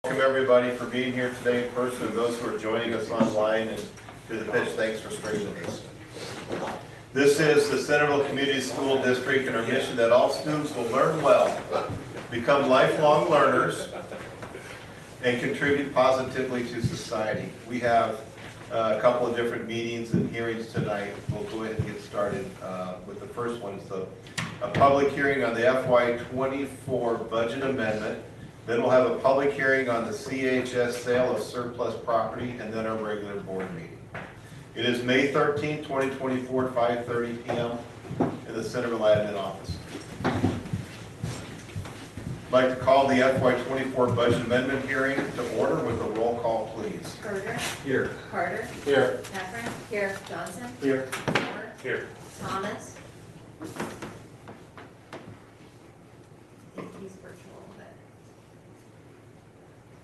Welcome everybody for being here today in person, and those who are joining us online and through the pitch, thanks for staying with us. This is the Centerville Community School District, and our mission that all students will learn well, become lifelong learners, and contribute positively to society. We have a couple of different meetings and hearings tonight. We'll go ahead and get started with the first one. It's a public hearing on the FY24 budget amendment. Then we'll have a public hearing on the CHS sale of surplus property, and then our regular board meeting. It is May 13, 2024, 5:30 p.m. in the Centerville Admin office. I'd like to call the FY24 budget amendment hearing to order with a roll call, please. Berger. Here. Carter. Here. Heffron. Here. Johnson. Here. Moore. Here. Thomas. He's virtual, but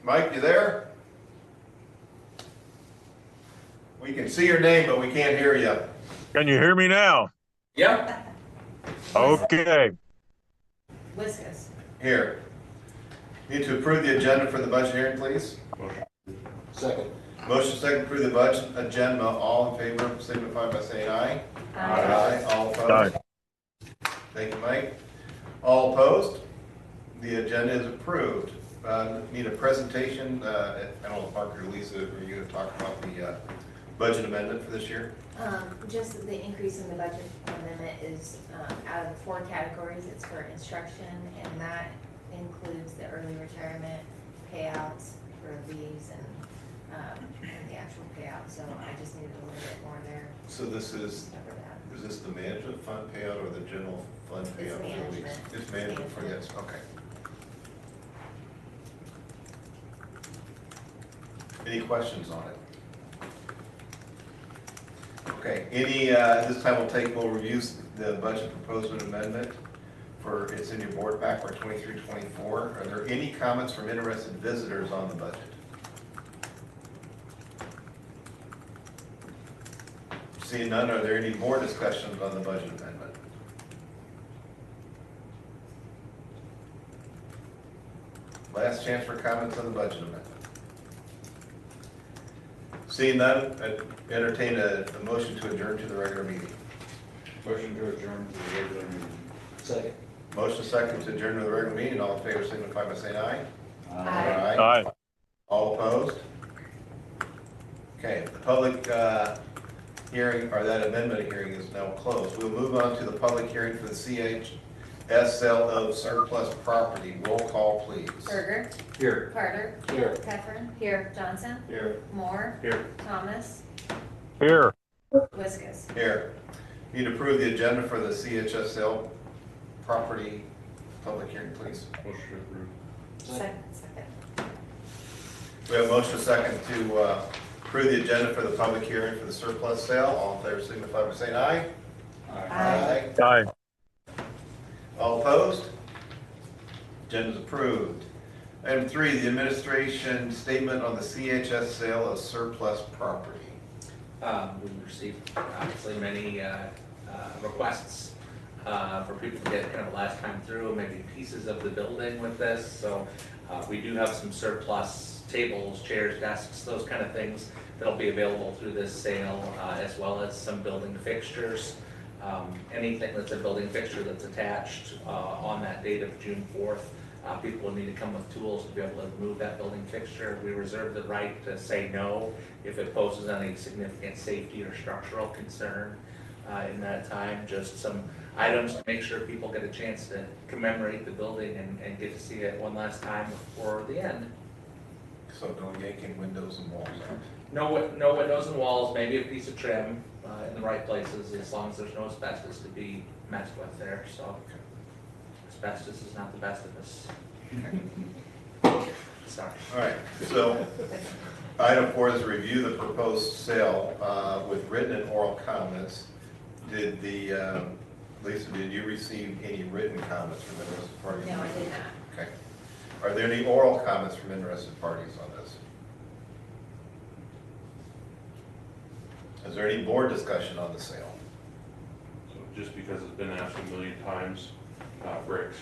Mike, you there? We can see your name, but we can't hear you. Can you hear me now? Yep. Okay. Wiskus. Here. Need to approve the agenda for the budget hearing, please. Second. Motion second to approve the budget agenda. All in favor, signify by saying aye. Aye. All opposed? Aye. Thank you, Mike. All opposed? The agenda is approved. Need a presentation. I don't know, Parker or Lisa, are you going to talk about the budget amendment for this year? Just the increase in the budget amendment is out of the 4 categories. It's for instruction, and that includes the early retirement payouts for these and the actual payout. So I just needed a little bit more there So this is for that. this the management fund payout or the general fund payout? It's management. It's management for this, okay. Any questions on it? Okay, this time we'll review the budget proposal amendment it's in your board pack for 23-24. Are there any comments from interested visitors on the budget? Seeing none, are there any more discussions on the budget amendment? Last chance for comments on the budget amendment. Seeing none, I entertain a motion to adjourn to the regular meeting. Motion to adjourn to the regular meeting. Second. Motion second to adjourn to the regular meeting. All in favor signify by saying aye. Aye. Aye. All opposed? Okay, the public hearing, or that amendment hearing, is now closed. We'll move on to the public hearing for the CHS sale of surplus property. Roll call, please. Berger. Here. Carter. Here. Heffron. Here. Johnson. Here. Moore. Here. Thomas. Here. Wiskus. Here. Need to approve the agenda for the CHS sale property public hearing, please. Motion approved. Second. We have a motion second to approve the agenda for the public hearing for the surplus sale. All in favor signify by saying aye. Aye. Aye. All opposed? Agenda is approved. Item 3, the administration statement on the CHS sale of surplus property. We've received obviously many requests for people to get kind of last time through, maybe pieces of the building with this. So we do have some surplus tables, chairs, desks, those kind of things that'll be available through this sale, as well as some building fixtures. Anything that's a building fixture that's attached on that date of June 4th, people will need to come with tools to be able to move that building fixture. We reserve the right to say no if it poses any significant safety or structural concern in that time. Just some items to make sure people get a chance to commemorate the building and get to see it one last time before the end. So no yanking windows and walls out. No windows and walls, maybe a piece of trim in the right places, as long as there's no asbestos to be messed with there. So asbestos is not the best of us. Sorry. All right, so item 4 is review the proposed sale with written and oral comments. Did Lisa, did you receive any written comments from interested parties? No, I did not. Okay. Are there any oral comments from interested parties on this? Is there any board discussion on the sale? So just because it's been asked a million times, bricks.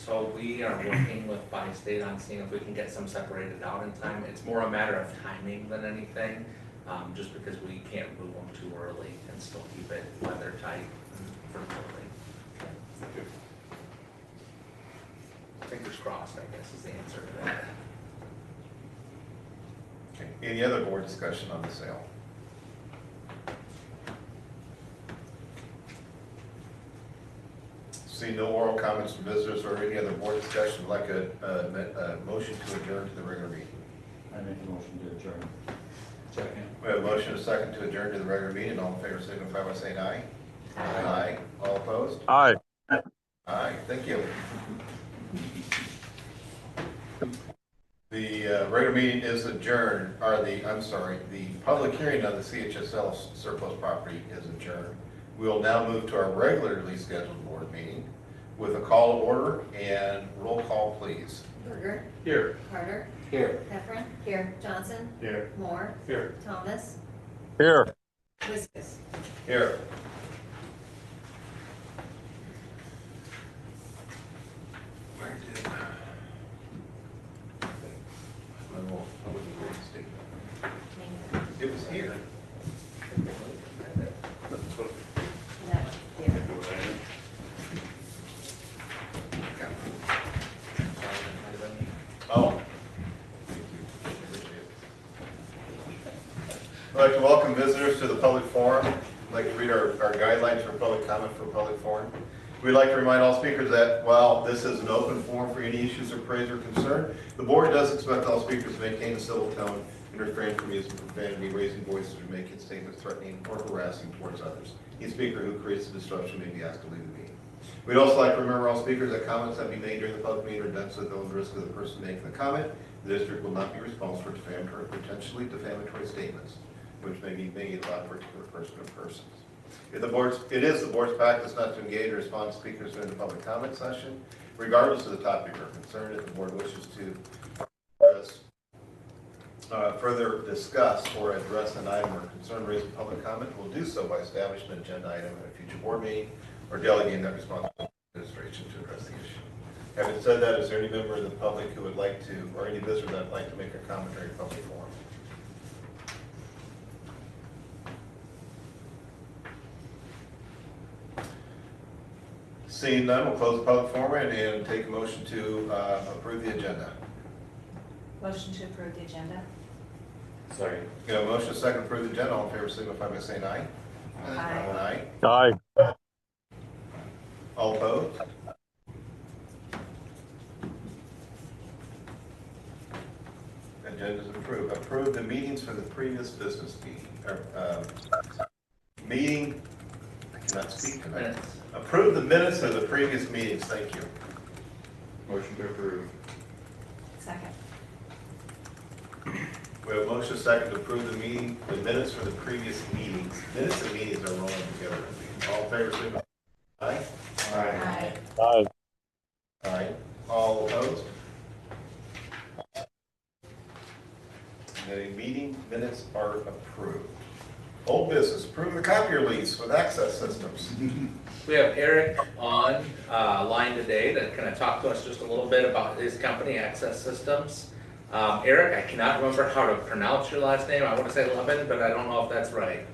So we are working with Bi-State on seeing if we can get some separated out in time. It's more a matter of timing than anything, just because we can't move them too early and still keep it weather tight for the building. Fingers crossed, I guess, is the answer to that. Okay. Any other board discussion on the sale? See no oral comments from visitors or any other board discussion, like a motion to adjourn to the regular meeting. I make a motion to adjourn. Second. We have a motion and a second to adjourn to the regular meeting. All in favor signify by saying aye. Aye. All opposed? Aye. Aye. Thank you. The regular meeting is adjourned, the public hearing on the CHSL surplus property is adjourned. We will now move to our regularly scheduled board meeting with a call to order and roll call, please. Berger. Here. Carter. Here. Heffron. Here. Johnson. Here. Moore. Here. Thomas. Here. Wiskus. Here. Where did? It was here. No, here. Oh. I'd like to welcome visitors to the public forum. I'd like to read our guidelines for public comment for public forum. We'd like to remind all speakers that while this is an open forum for any issues of praise or concern, the board does expect all speakers to maintain a civil tone and refrain from using profanity, raising voices, or making statements threatening or harassing towards others. Any speaker who creates a disruption may be asked to leave the meeting. We'd also like to remember all speakers that comments that be made during the public meeting are done so that no risk of the person making the comment. The district will not be responsible for defamatory or potentially defamatory statements which may be made about a particular person or persons. It is the board's practice not to engage or respond to speakers during the public comment session, regardless of the topic or concern. If the board wishes to further discuss or address an item or concern raised in public comment, will do so by establishing an agenda item at a future board meeting or delegating that responsibility to administration to address the issue. Having said that, is there any member of the public who would like to, or any visitor that would like to make a comment during public forum? Seeing none, we'll close the public forum and take a motion to approve the agenda. Motion to approve the agenda. Sorry. We have a motion, a second, to approve the agenda. All in favor, signify by saying aye. Aye. Aye. Aye. All opposed? Agenda is approved. Approve the meetings for the previous business meeting. Meeting, I cannot speak tonight. Minutes. Approve the minutes of the previous meetings. Thank you. Motion to approve. Second. We have a motion, second, to approve the minutes for the previous meetings. Minutes and meetings are rolling together. All in favor, signify. Aye. Aye. Aye. Aye. All opposed? The meeting minutes are approved. Old business, approve the copier lease with Access Systems. We have Eric on line today to kind of talk to us just a little bit about his company, Access Systems. Eric, I cannot remember how to pronounce your last name. I want to say Levin, but I don't know if that's right.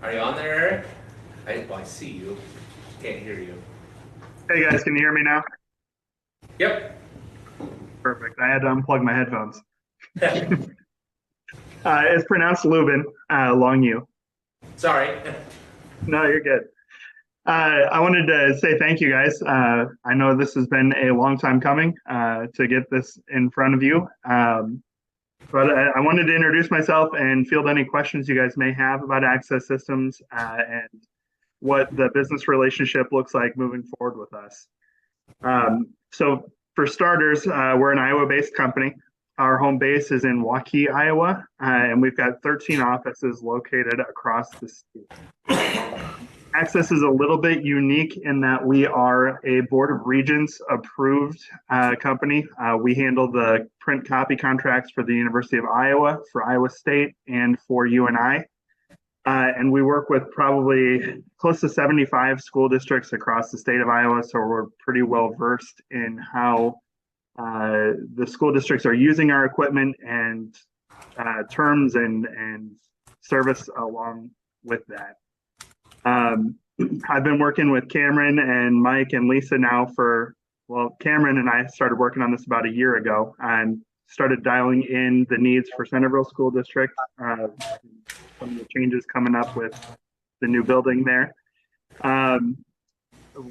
Are you on there, Eric? I see you. Can't hear you. Hey guys, can you hear me now? Yep. Perfect. I had to unplug my headphones. It's pronounced Lubin, long U. Sorry. No, you're good. I wanted to say thank you guys. I know this has been a long time coming to get this in front of you. But I wanted to introduce myself and field any questions you guys may have about Access Systems and what the business relationship looks like moving forward with us. So for starters, we're an Iowa-based company. Our home base is in Waukee, Iowa, and we've got 13 offices located across the state. Access is a little bit unique in that we are a Board of Regents approved company. We handle the print copy contracts for the University of Iowa, for Iowa State, and for UNI. And we work with probably close to 75 school districts across the state of Iowa. So we're pretty well versed in how the school districts are using our equipment and terms and service along with that. I've been working with Cameron and Mike and Lisa now Cameron and I started working on this about a year ago and started dialing in the needs for Centerville School District. Some of the changes coming up with the new building there.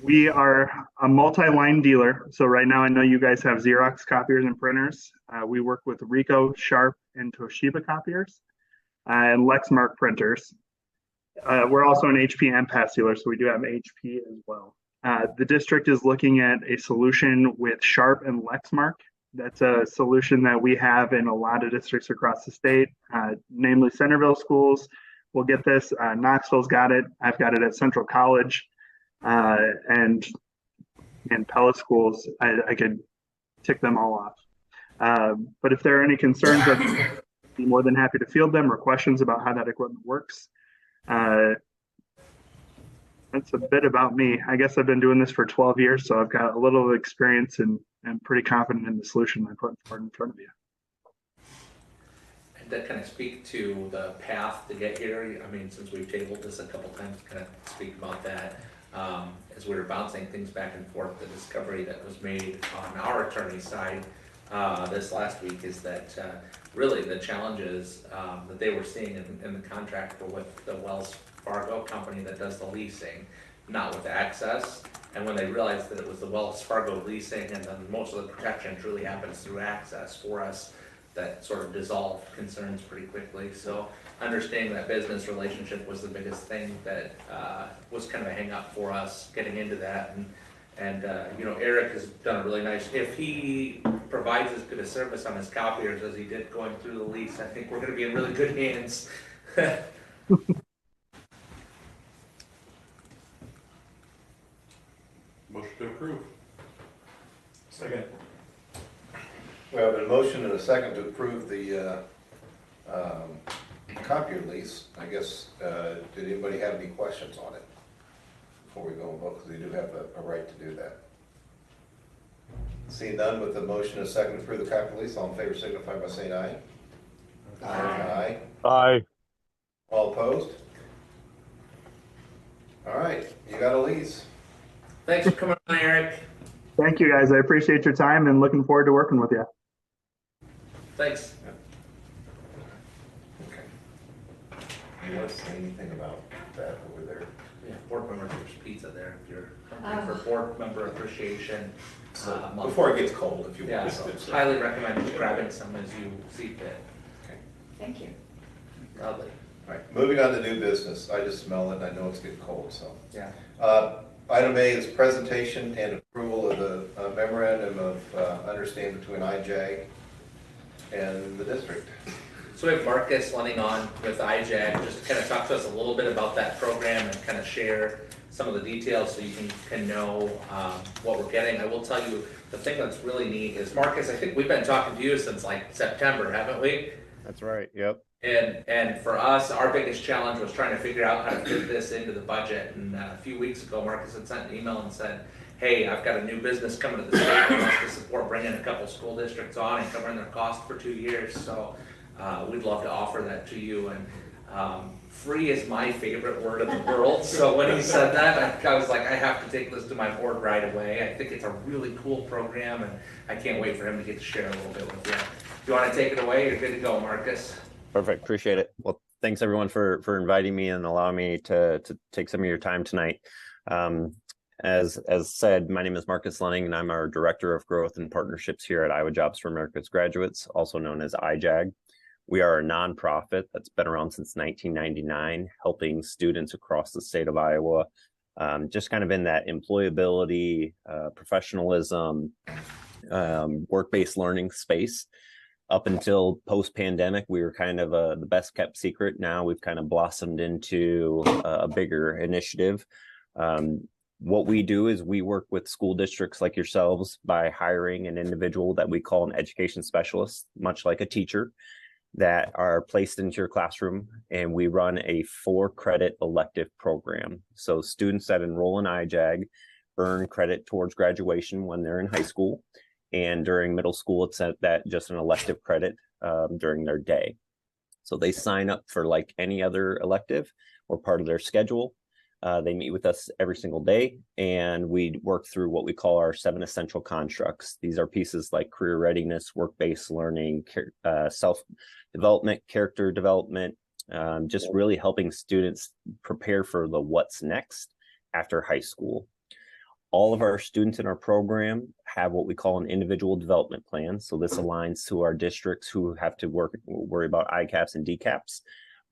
We are a multi-line dealer. So right now I know you guys have Xerox copiers and printers. We work with Ricoh, Sharp, and Toshiba copiers and Lexmark printers. We're also an HP MPass dealer, so we do have HP as well. The district is looking at a solution with Sharp and Lexmark. That's a solution that we have in a lot of districts across the state, namely Centerville schools. We'll get this. Knoxville's got it. I've got it at Central College, and Pella schools. I could tick them all off. But if there are any concerns, I'd be more than happy to field them or questions about how that equipment works. That's a bit about me. I guess I've been doing this for 12 years, so I've got a little experience and I'm pretty confident in the solution I put forward in front of you. And to kind of speak to the path to get here, I mean, since we've tabled this a couple times, kind of speak about that. As we were bouncing things back and forth, the discovery that was made on our attorney's side this last week is that really the challenges that they were seeing in the contract were with the Wells Fargo company that does the leasing, not with Access. And when they realized that it was the Wells Fargo leasing and then most of the protection truly happens through Access for us, that sort of dissolved concerns pretty quickly. So understanding that business relationship was the biggest thing that was kind of a hang up for us getting into that. And you know, Eric has done a really nice, if he provides as good a service on his copiers as he did going through the lease, I think we're gonna be in really good hands. Motion to approve. Second. We have a motion and a second to approve the copier lease. I guess, did anybody have any questions on it before we go and vote? Because we do have a right to do that. Seeing none, with the motion and a second to approve the copier lease, all in favor signify by saying aye. Aye. Aye. All opposed? All right, you got a lease. Thanks for coming on, Eric. Thank you guys. I appreciate your time and looking forward to working with you. Thanks. Okay. You want to say anything about that over there? Yeah, board member, there's pizza there if you're hungry for board member appreciation. Month. Before it gets cold, if you Yeah, want. so highly recommend grabbing some as you see fit. Thank you. Lovely. All right, moving on to new business. I just smell it, and I know it's getting cold, so. Yeah. Item A is presentation and approval of the memorandum of understanding between IJAG and the district. So we have Marcus Lenning on with IJAG, just to kind of talk to us a little bit about that program and kind of share some of the details so you can know what we're getting. I will tell you, the thing that's really neat is, Marcus, I think we've been talking to you since like September, haven't we? That's right, yep. And for us, our biggest challenge was trying to figure out how to fit this into the budget. And a few weeks ago, Marcus had sent an email and said, hey, I've got a new business coming to the state that wants to support bringing a couple school districts on and covering their cost for 2 years. So we'd love to offer that to you. And free is my favorite word in the world. So when he said that, I was like, I have to take this to my board right away. I think it's a really cool program, and I can't wait for him to get to share a little bit with you. If you want to take it away, you're good to go, Marcus. Perfect, appreciate it. Well, thanks everyone for inviting me and allowing me to take some of your time tonight. As said, my name is Marcus Lenning, and I'm our Director of Growth and Partnerships here at Iowa Jobs for America's Graduates, also known as IJAG. We are a nonprofit that's been around since 1999, helping students across the state of Iowa, just kind of in that employability, professionalism, work-based learning space. Up until post-pandemic, we were kind of the best kept secret. Now we've kind of blossomed into a bigger initiative. What we do is we work with school districts like yourselves by hiring an individual that we call an education specialist, much like a teacher. that are placed into your classroom, and we run a 4-credit elective program. So students that enroll in IJAG earn credit towards graduation when they're in high school, and during middle school, it's that just an elective credit during their day. So they sign up for like any other elective or part of their schedule. They meet with us every single day, and we work through what we call our 7 essential constructs. These are pieces like career readiness, work-based learning, self-development, character development, just really helping students prepare for the what's next after high school. All of our students in our program have what we call an individual development plan. So this aligns to our districts who have to worry about ICAPs and DCAPs.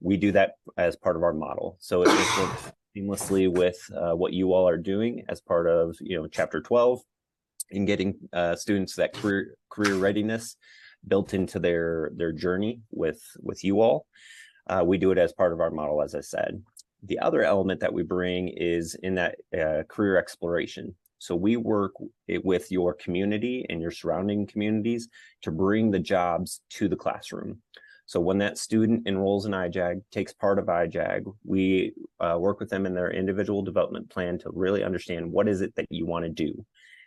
We do that as part of our model. So it just works seamlessly with what you all are doing as part of Chapter 12 in getting students that career readiness built into their journey with you all. We do it as part of our model, as I said. The other element that we bring is in that career exploration. So we work with your community and your surrounding communities to bring the jobs to the classroom. So when that student enrolls in IJAG, takes part of IJAG, we work with them in their individual development plan to really understand what is it that you want to do.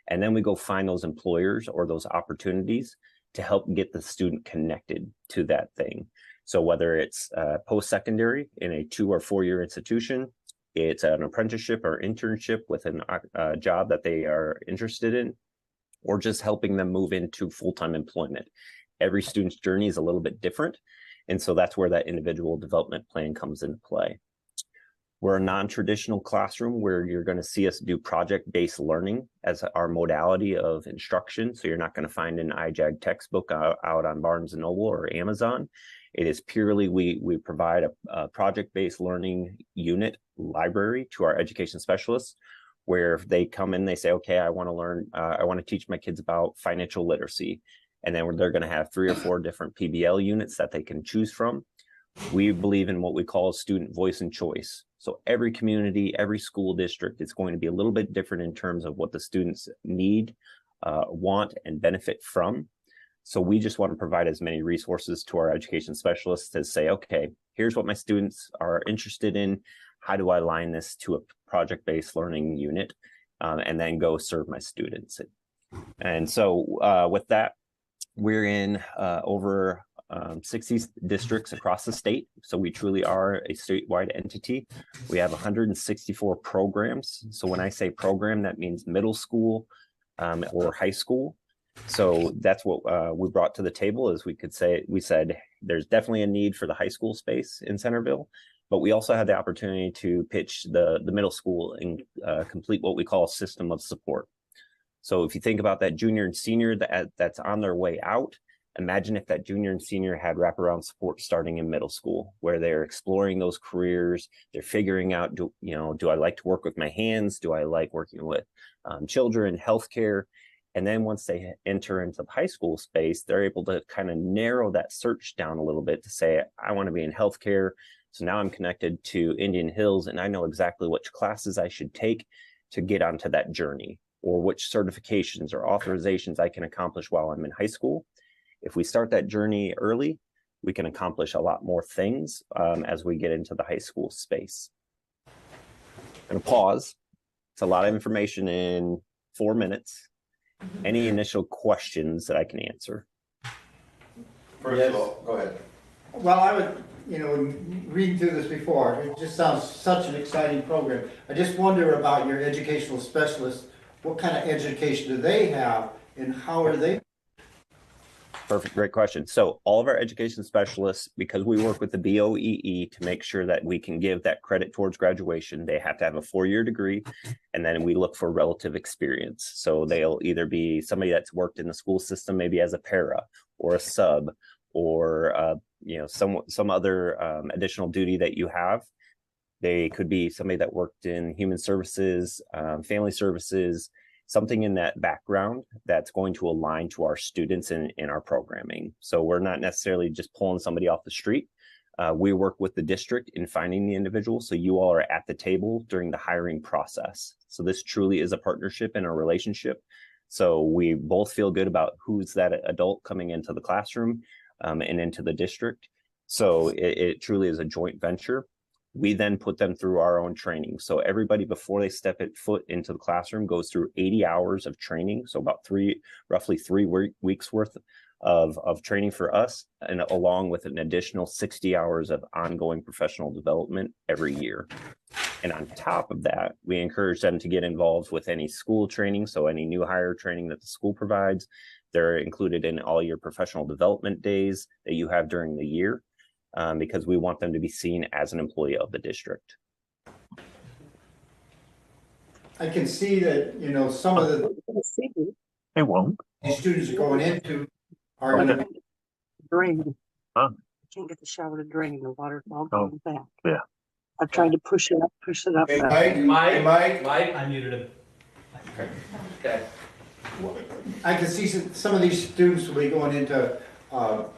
And then we go find those employers or those opportunities to help get the student connected to that thing. So whether it's post-secondary in a 2 or 4 year institution, it's an apprenticeship or internship with a job that they are interested in, or just helping them move into full-time employment. Every student's journey is a little bit different. And so that's where that individual development plan comes into play. We're a non-traditional classroom where you're going to see us do project-based learning as our modality of instruction. So you're not going to find an IJAG textbook out on Barnes & Noble or Amazon. It is purely, we provide a project-based learning unit library to our education specialists, where if they come in, they say, okay, I want to learn, I want to teach my kids about financial literacy. And then they're going to have 3 or 4 different PBL units that they can choose from. We believe in what we call student voice and choice. So every community, every school district is going to be a little bit different in terms of what the students need, want, and benefit from. So we just want to provide as many resources to our education specialists to say, okay, here's what my students are interested in. How do I align this to a project-based learning unit, and then go serve my students? And so with that, we're in over 60 districts across the state. So we truly are a statewide entity. We have 164 programs. So when I say program, that means middle school or high school. So that's what we brought to the table. Is we said there's definitely a need for the high school space in Centerville, but we also had the opportunity to pitch the middle school and complete what we call a system of support. So if you think about that junior and senior that's on their way out, imagine if that junior and senior had wraparound support starting in middle school, where they're exploring those careers, they're figuring out, do I like to work with my hands? Do I like working with children, healthcare? And then once they enter into the high school space, they're able to kind of narrow that search down a little bit to say, I want to be in healthcare. So now I'm connected to Indian Hills and I know exactly which classes I should take to get onto that journey, or which certifications or authorizations I can accomplish while I'm in high school. If we start that journey early, we can accomplish a lot more things as we get into the high school space. I'm going to pause. It's a lot of information in 4 minutes. Any initial questions that I can answer? First of all, go ahead. Well, I would, reading through this before, it just sounds such an exciting program. I just wonder about your educational specialists. What kind of education do they have and how are they? Perfect. Great question. So all of our education specialists, because we work with the BOEE to make sure that we can give that credit towards graduation, they have to have a 4-year degree, and then we look for relative experience. So they'll either be somebody that's worked in the school system, maybe as a para or a sub, or some other additional duty that you have. They could be somebody that worked in human services, family services, something in that background that's going to align to our students in our programming. So we're not necessarily just pulling somebody off the street. We work with the district in finding the individual. So you all are at the table during the hiring process. So this truly is a partnership and a relationship. So we both feel good about who's that adult coming into the classroom. and into the district. So it truly is a joint venture. We then put them through our own training. So everybody, before they step foot into the classroom, goes through 80 hours of training. So about roughly 3 weeks worth of training for us, and along with an additional 60 hours of ongoing professional development every year. And on top of that, we encourage them to get involved with any school training. So any new hire training that the school provides, they're included in all your professional development days that you have during the year. Because we want them to be seen as an employee of the district. I can see that, you know, some of the They won't. these students are going into are Okay. gonna Drain. Huh? Can't get the shower to drain, the water's all Oh, going back. yeah. I've tried to push it up. Hey, Mike, hey, Mike. Mike? I muted him. Okay. I can see some of these students will be going into,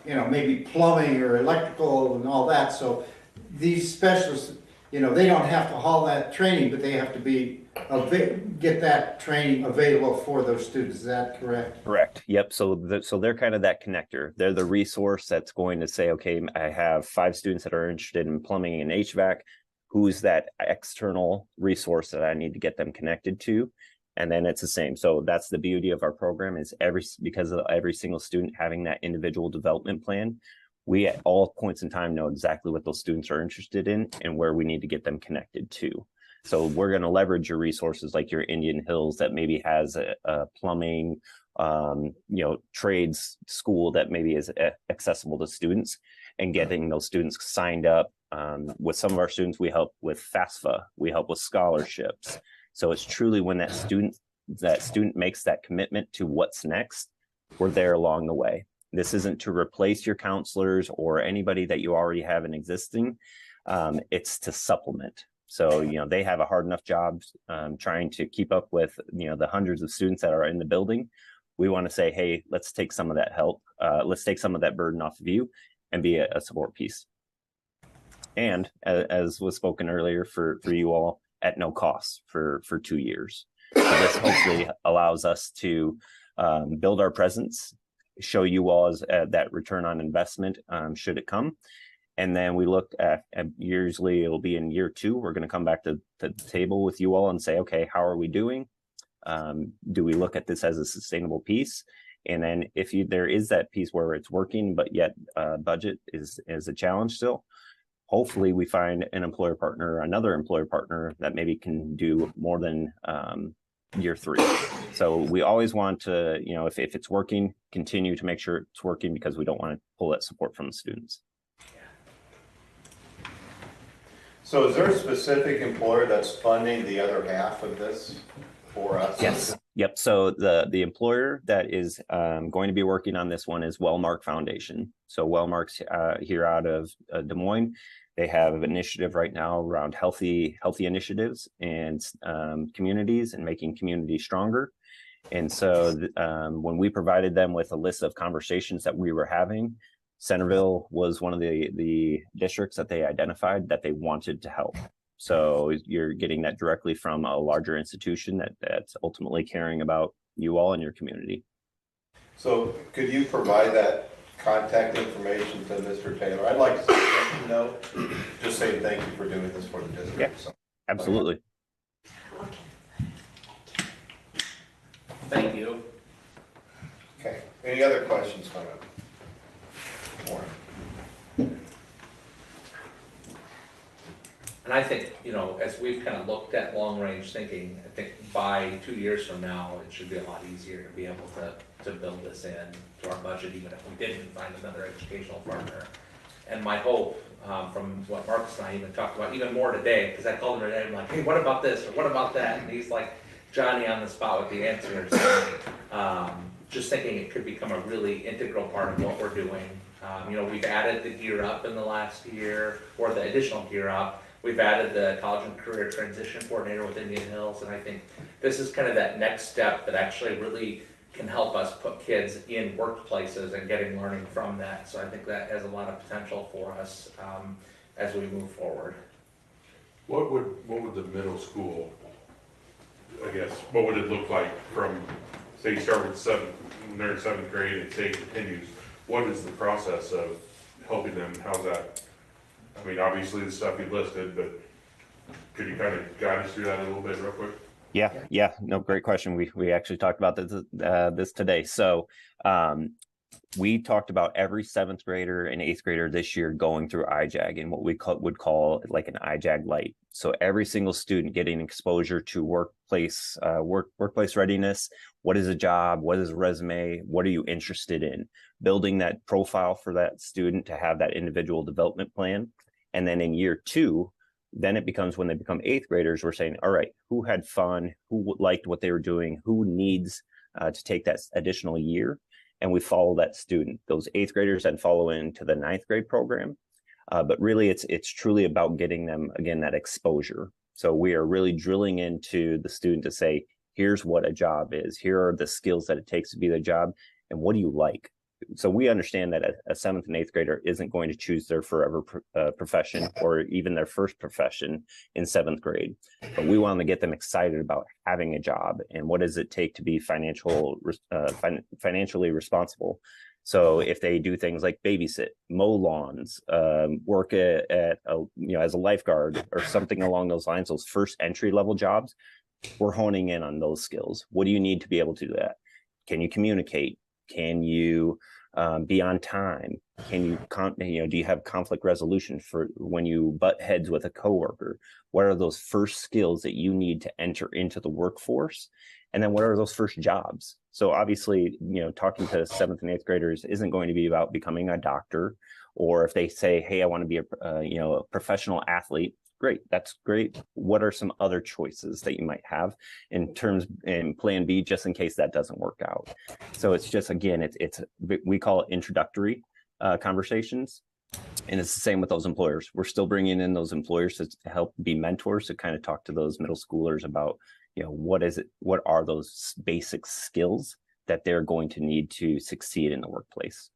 you know, maybe plumbing or electrical and all that, so these specialists, you know, they don't have to haul that training, but they have to be, get that training available for those students, is that correct? Correct. Yep. So they're kind of that connector. They're the resource that's going to say, okay, I have 5 students that are interested in plumbing and HVAC. Who's that external resource that I need to get them connected to? And then it's the same. So that's the beauty of our program is because of every single student having that individual development plan, we at all points in time know exactly what those students are interested in and where we need to get them connected to. So we're going to leverage your resources like your Indian Hills that maybe has a plumbing, you know, trades school that maybe is accessible to students, and getting those students signed up. With some of our students, we help with FAFSA, we help with scholarships. So it's truly when that student makes that commitment to what's next, we're there along the way. This isn't to replace your counselors or anybody that you already have in existing. It's to supplement. So, you know, they have a hard enough job trying to keep up with, you know, the hundreds of students that are in the building. We want to say, hey, let's take some of that help. Let's take some of that burden off of you and be a support piece. And as was spoken earlier, for you all, at no cost for 2 years. So this hopefully allows us to build our presence, show you all as that return on investment should it come. And then we look at usually it'll be in year 2, we're going to come back to the table with you all and say, okay, how are we doing? Do we look at this as a sustainable piece? And then if there is that piece where it's working, but yet budget is a challenge still, hopefully we find an employer partner, another employer partner that maybe can do more than year 3. So we always want to, you know, if it's working, continue to make sure it's working, because we don't want to pull that support from the students. So is there a specific employer that's funding the other half of this for us? Yes. Yep. So the employer that is going to be working on this one is Wellmark Foundation. So Wellmark's here out of Des Moines. They have an initiative right now around healthy initiatives and communities and making communities stronger. And so when we provided them with a list of conversations that we were having, Centerville was one of the districts that they identified that they wanted to help. So you're getting that directly from a larger institution that's ultimately caring about you all and your community. So could you provide that contact information to Mr. Taylor? I'd like to let him know, just saying thank you for doing this for the district. Yeah, So, absolutely. Thank you. okay, any other questions from him? Warren? And I think, you know, as we've kind of looked at long-range thinking, I think by 2 years from now, it should be a lot easier to be able to build this in to our budget, even if we didn't find another educational partner. And my hope, from what Marcus and I even talked about, even more today, because I called him today, I'm like, hey, what about this, or what about that? And he's like, Johnny on the spot with the answers. Just thinking it could become a really integral part of what we're doing. You know, we've added the Gear Up in the last year, or the additional Gear Up. We've added the College and Career Transition Coordinator with Indian Hills, and I think this is kind of that next step that actually really can help us put kids in workplaces and getting learning from that. So I think that has a lot of potential for us as we move forward. What would the middle school, I guess, what would it look like from, say you start with they're in 7th grade and say it continues, what is the process of helping them? How's that? I mean, obviously the stuff you listed, but could you kind of guide us through that a little bit real quick? Yeah, no, great question. We actually talked about this today. So we talked about every 7th grader and 8th grader this year going through IJAG and what we would call like an IJAG light. So every single student getting exposure to workplace readiness. What is a job? What is a resume? What are you interested in? Building that profile for that student to have that individual development plan. And then in year 2, then it becomes when they become 8th graders, we're saying, all right, who had fun? Who liked what they were doing? Who needs to take that additional year? And we follow that student. Those 8th graders then follow into the 9th grade program. But really, it's truly about getting them, again, that exposure. So we are really drilling into the student to say, here's what a job is. Here are the skills that it takes to be the job. And what do you like? So we understand that a 7th and 8th grader isn't going to choose their forever profession or even their first profession in 7th grade. But we want to get them excited about having a job and what does it take to be financially responsible. So if they do things like babysit, mow lawns, work as a lifeguard or something along those lines, those first entry level jobs, we're honing in on those skills. What do you need to be able to do that? Can you communicate? Can you be on time? Can you, do you have conflict resolution for when you butt heads with a coworker? What are those first skills that you need to enter into the workforce? And then what are those first jobs? So obviously, talking to 7th and 8th graders isn't going to be about becoming a doctor, or if they say, hey, I want to be a professional athlete. Great, that's great. What are some other choices that you might have in plan B, just in case that doesn't work out? So it's just, again, we call it introductory conversations. And it's the same with those employers. We're still bringing in those employers to help be mentors, to kind of talk to those middle schoolers about, what are those basic skills that they're going to need to succeed in the workplace.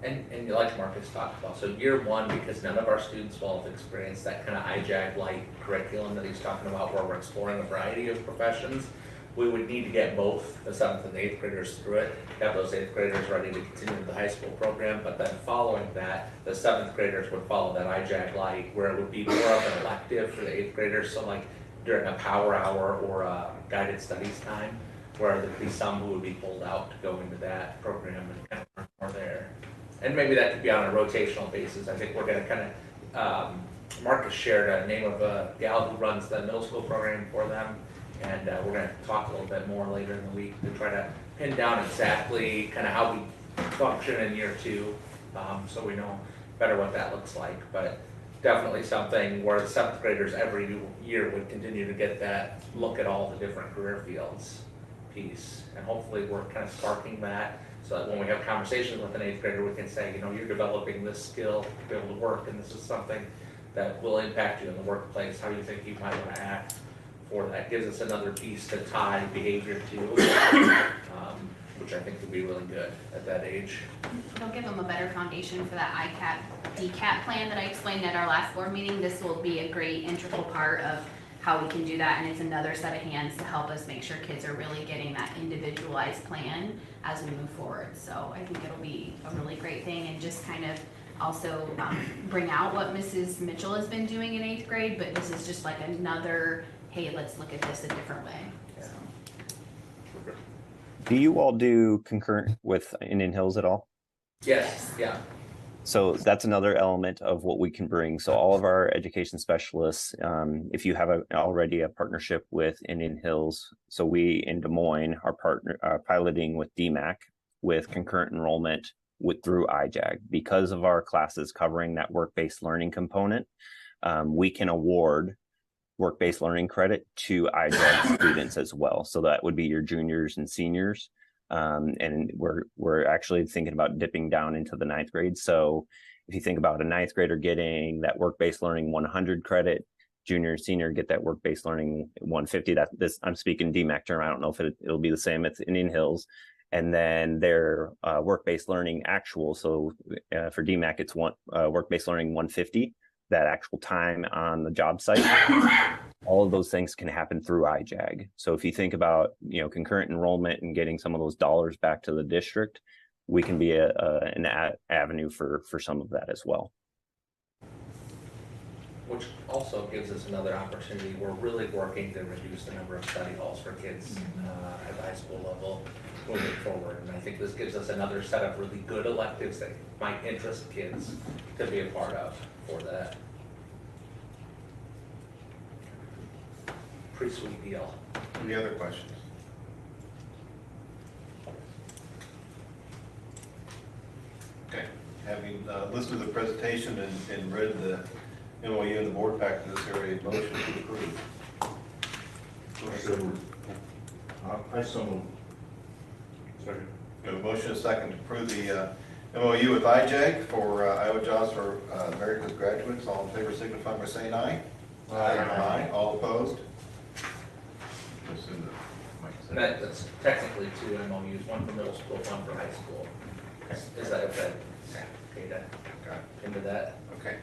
And like Marcus talked about, so year 1, because none of our students will have experienced that kind of IJAG light curriculum that he's talking about, where we're exploring a variety of professions, we would need to get both the 7th and 8th graders through it, have those 8th graders ready to continue the high school program, but then following that, the 7th graders would follow that IJAG light, where it would be more of an elective for the 8th graders, so like during a power hour or a guided studies time, where there'd be some who would be pulled out to go into that program and kind of learn more there. And maybe that could be on a rotational basis. I think we're going to kind of, Marcus shared a name of a gal who runs the middle school program for them. And we're going to talk a little bit more later in the week to try to pin down exactly kind of how we function in year 2. So we know better what that looks like. But definitely something where the 7th graders every year would continue to get that look at all the different career fields piece. And hopefully we're kind of sparking that, so that when we have conversations with an 8th grader, we can say, you're developing this skill to be able to work, and this is something that will impact you in the workplace. How do you think you might want to act for that? Gives us another piece to tie behavior to, which I think would be really good at that age. It'll give them a better foundation for that ICAP, DCAP plan that I explained at our last board meeting. This will be a great integral part of how we can do that, and it's another set of hands to help us make sure kids are really getting that individualized plan as we move forward. So I think it'll be a really great thing, and just kind of also bring out what Mrs. Mitchell has been doing in 8th grade, but this is just like another, hey, let's look at this a different way. So. Do you all do concurrent with Indian Hills at all? Yes, yeah. So that's another element of what we can bring. So all of our education specialists, if you have already a partnership with Indian Hills, so we in Des Moines are piloting with DMAC with concurrent enrollment through IJAG. Because of our classes covering that work-based learning component, we can award work-based learning credit to IJAG students as well. So that would be your juniors and seniors. And we're actually thinking about dipping down into the 9th grade. So if you think about a 9th grader getting that work-based learning 100 credit, junior and senior get that work-based learning 150. I'm speaking DMAC term. I don't know if it'll be the same at Indian Hills. And then their work-based learning actual. So for DMAC, it's work-based learning 150, that actual time on the job site. All of those things can happen through IJAG. So if you think about, concurrent enrollment and getting some of those dollars back to the district, we can be an avenue for some of that as well. Which also gives us another opportunity. We're really working to reduce the number of study halls for kids at the high school level moving forward. And I think this gives us another set of really good electives that might interest kids to be a part of for that. Pretty sweet deal. Any other questions? Okay, having listened to the presentation and read the MOU and the board pack in this area, motion to approve. I so move. Second. We have a motion and a second to approve the MOU with IJAG for Iowa Jobs for America's Graduates. All in favor signify by saying aye. Aye. All opposed? Assume that That's technically 2 MOUs, one for middle school, one for high school. Is that okay? Okay, to into that? Okay.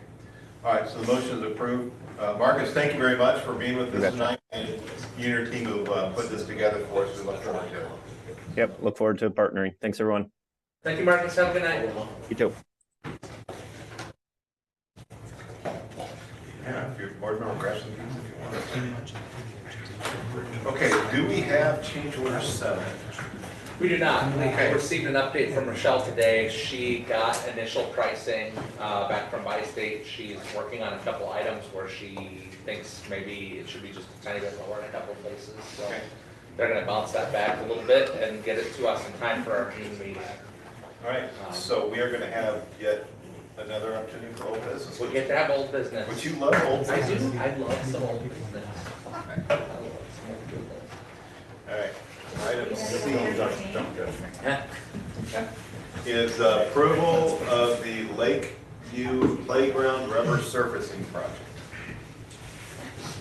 All right, so the motion is approved. Marcus, thank you very much for being with You us betcha. tonight, and you and your team who put this together for us. We look forward to it. Yep, look forward to partnering. Thanks, everyone. Thank you, Marcus. Have a good night. You too. Yeah, if you're a board member, grab some keys if you want. Okay, do we have change order 7? We do not. We Okay. received an update from Rochelle today. She got initial pricing back from Bi-State. She's working on a couple items where she thinks maybe it should be just a tiny bit lower in a couple places. So Okay. they're gonna bounce that back a little bit and get it to us in time for our June meeting. All right, so we are going to have yet another opportunity for old business. We get to have old business. Would you love old I business? do. I love some old business. I love some old business. All right, item C Yeah. is approval of the Lakeview Playground rubber surfacing project.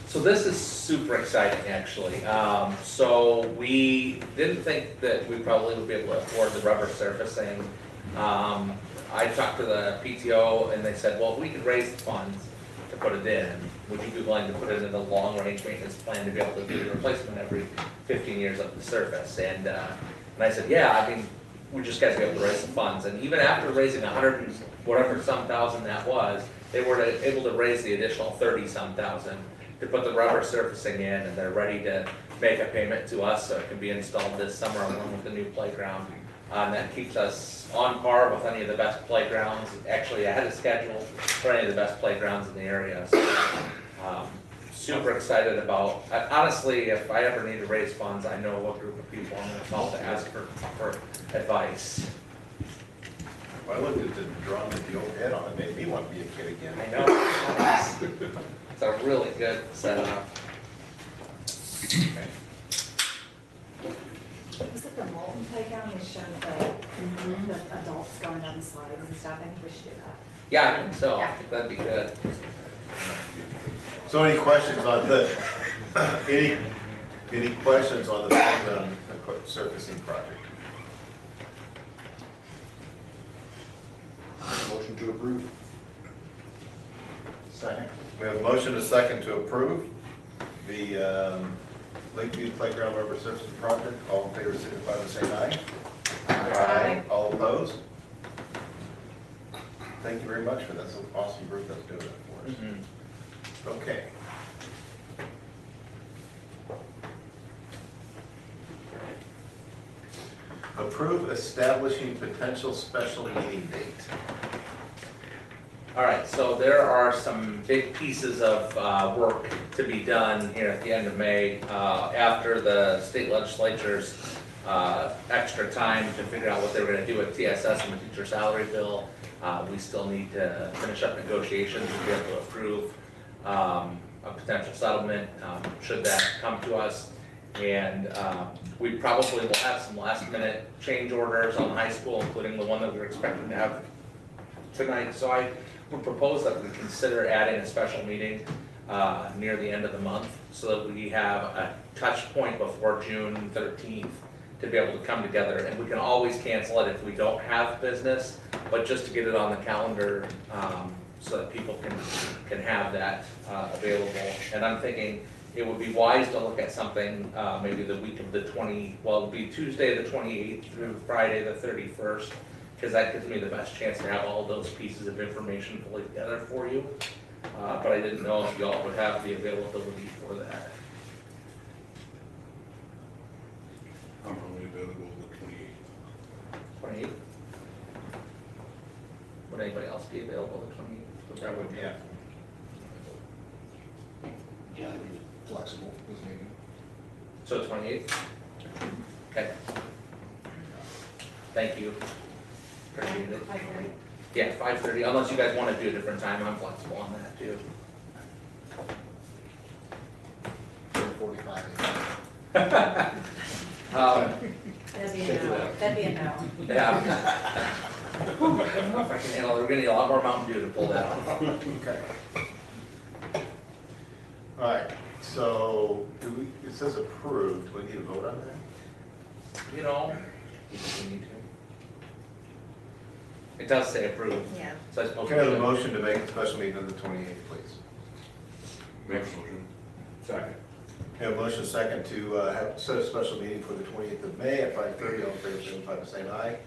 So this is super exciting, actually. So we didn't think that we probably would be able to afford the rubber surfacing. I talked to the PTO and they said, well, if we could raise the funds to put it in, would you be willing to put it in a long-range maintenance plan to be able to do the replacement every 15 years of the surface? And I said, yeah, I mean, we just got to be able to raise the funds. And even after raising 100 and whatever some thousand that was, they were able to raise the additional 30-some thousand to put the rubber surfacing in, and they're ready to make a payment to us so it can be installed this summer along with the new playground. And that keeps us on par with any of the best playgrounds, actually ahead of schedule for any of the best playgrounds in the area. So, super excited about, honestly, if I ever need to raise funds, I know what group of people I'm gonna call to ask for advice. Well, I looked at the drawing with the old head on it, made me want to be a kid again. I know. It's a really good setup. Okay. Was it the Molten playground that showed the adults going down the slides and stuff? I think we should do that. Yeah, I think so. I think that'd be good. So any questions on the, any questions on the playground surfacing project? Motion to approve. Second. We have a motion and a second to approve the Lakeview Playground rubber surfacing project. All in favor, signify by saying aye. Aye. All opposed? Thank you very much for that. That's an awesome group that's doing it for us. Okay. Approve establishing potential special meeting date. All right, so there are some big pieces of work to be done here at the end of May after the state legislature's extra time to figure out what they were going to do with TSS and the teacher salary bill. We still need to finish up negotiations to be able to approve a potential settlement should that come to us. And we probably will have some last minute change orders on the high school, including the one that we're expecting to have tonight. So I would propose that we consider adding a special meeting near the end of the month so that we have a touch point before June 13th to be able to come together. And we can always cancel it if we don't have business, but just to get it on the calendar so that people can have that available. And I'm thinking it would be wise to look at something maybe the week of the it would be Tuesday the 28th through Friday the 31st because that gives me the best chance to have all those pieces of information fully together for you. But I didn't know if y'all would have the availability for that. I'm only available the 28th. 28th? Would anybody else be available the 28th? That would be, yeah. Yeah, I'd be flexible with me. So 28th? Okay. Thank you. Appreciate it. 5:30. Yeah, 5:30, unless you guys want to do a different time, I'm flexible on that too. 4:45. That'd be a no. That'd be a no. Yeah. I don't know if I can handle it, we're gonna need a lot more Mountain Dew to pull that off. Okay. All right, so it says approved, do we need to vote on that? You know, we need to. It does say approved, Yeah. so I suppose. Can I have a motion to make a special meeting on the 28th, please? Make a motion. Second. Have a motion second to have set a special meeting for the 28th of May at 5:30. All in favor, signify by saying aye.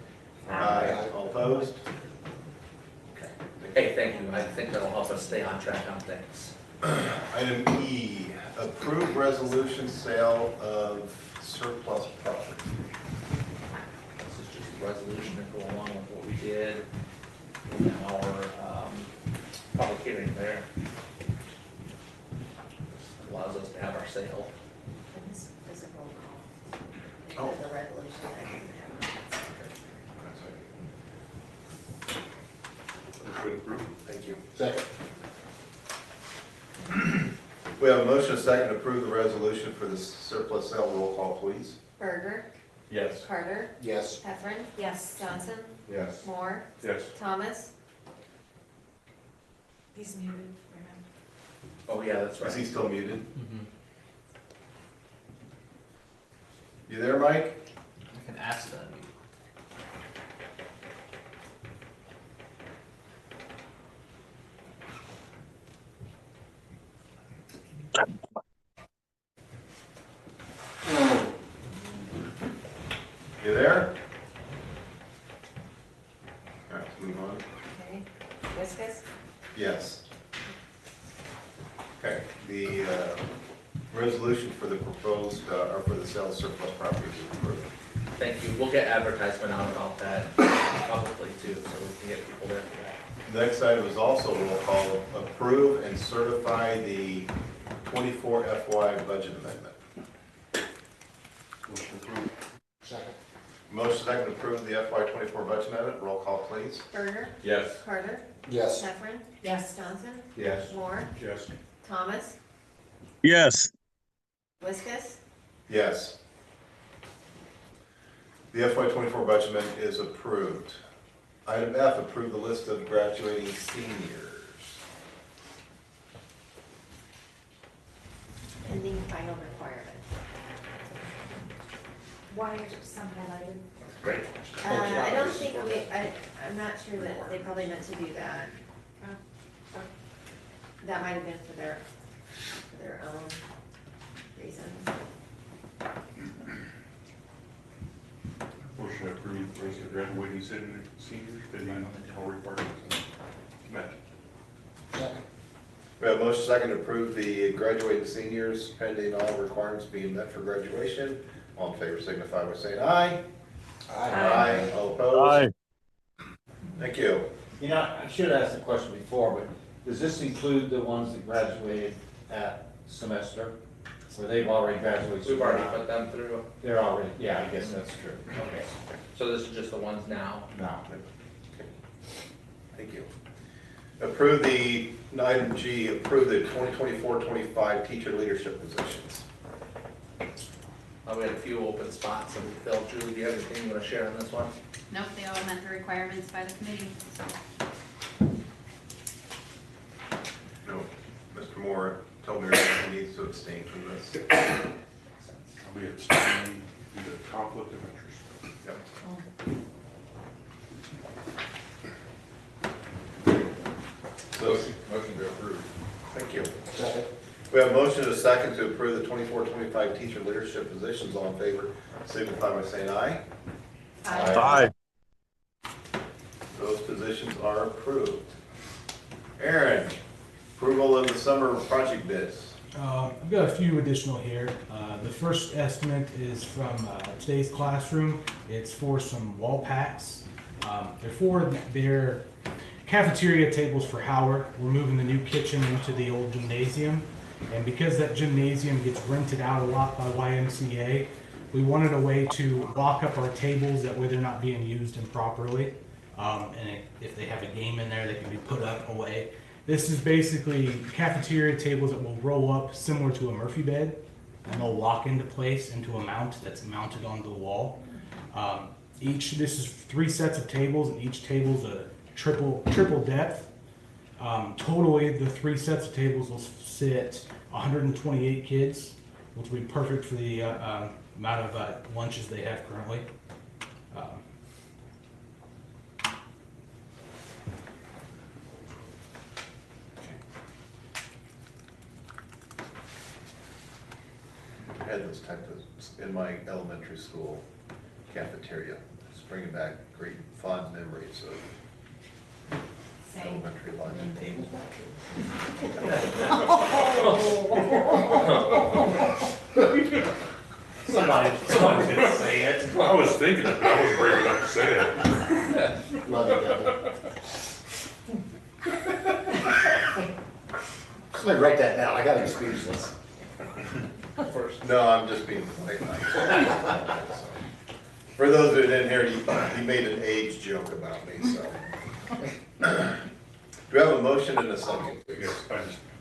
Aye. All opposed? Okay. Hey, thank you, I think that'll help us stay on track on things. Item E, approve resolution sale of surplus property. This is just a resolution to go along with what we did in our public hearing there. Allows us to have our sale. And this is a roll call. Oh. The resolution I didn't have. Motion to approve. Thank you. Second. We have a motion second to approve the resolution for the surplus sale. Roll call, please. Berger, Yes. Carter, Yes. Heffernan, Yes. Johnson, Yes. Moore, Yes. Thomas. He's muted, remember. Oh, yeah, that's Is he right. still muted? You there, Mike? I can ask them. You there? All right, let's move on. Okay. Wiskus, Yes. Okay, the resolution for the proposed, or for the sale of surplus property is approved. Thank you, we'll get advertisement out about that publicly too, so we can get people there for that. The next item is also roll call, approve and certify the 24 FY budget amendment. Motion approved. Second. Motion second to approve the FY 24 budget amendment. Roll call, please. Berger, Yes. Carter, Yes. Heffernan, Yes. Johnson, Yes. Moore, Yes. Thomas, Yes. Wiskus. Yes. The FY 24 budget amendment is approved. Item F, approve the list of graduating seniors. Pending final requirement. Why are some highlighted? Great. I don't think I'm not sure that they probably meant to do that. That might have been for their own reasons. Motion to approve the list of graduating seniors, pending all requirements met. Second. We have a motion second to approve the graduating seniors pending all requirements being met for graduation. All in favor signify by saying aye. Aye. All opposed? Aye. Thank you. You know, I should have asked the question before, but does this include the ones that graduated at semester? Or they've already graduated? We've already put them through. They're already, yeah, I guess that's true. Okay. So this is just the ones now. No. Thank you. Approve the, item G, approve the 2024-25 teacher leadership positions. We had a few open spots that we filled. Julie, do you have anything you want to share on this one? Nope, they all met the requirements by the committee, so. No. Mr. Moore told me he needs to abstain from this. I'll be abstaining due to conflict of interest. Yep. So, Motion to approve. thank you. Second. We have a motion and a second to approve the 24-25 teacher leadership positions. All in favor signify by saying aye. Aye. positions are approved. Aaron, approval of the summer project bids. I've got a few additional here. The first estimate is from today's classroom. It's for some wall packs. They're for their cafeteria tables for Howard. We're moving the new kitchen into the old gymnasium. And because that gymnasium gets rented out a lot by YMCA, we wanted a way to lock up our tables that way they're not being used improperly. If they have a game in there, they can be put up away. This is basically cafeteria tables that will roll up similar to a Murphy bed, and they'll lock into place into a mount that's mounted onto the wall. This is 3 sets of tables, and each table's a triple depth. Totally, the 3 sets of tables will sit 128 kids, which will be perfect for the amount of lunches they have currently. I had those types of, in my elementary school cafeteria, just bringing back great fond memories of elementary lunch. Somebody did say it. I was thinking it, but I wasn't brave enough to say it. Love you, Devin. Somebody write that down, I gotta excuse this. First. No, I'm just being polite. For those that didn't hear, he made an age joke about me, so. Do we have a motion and a second? Yes,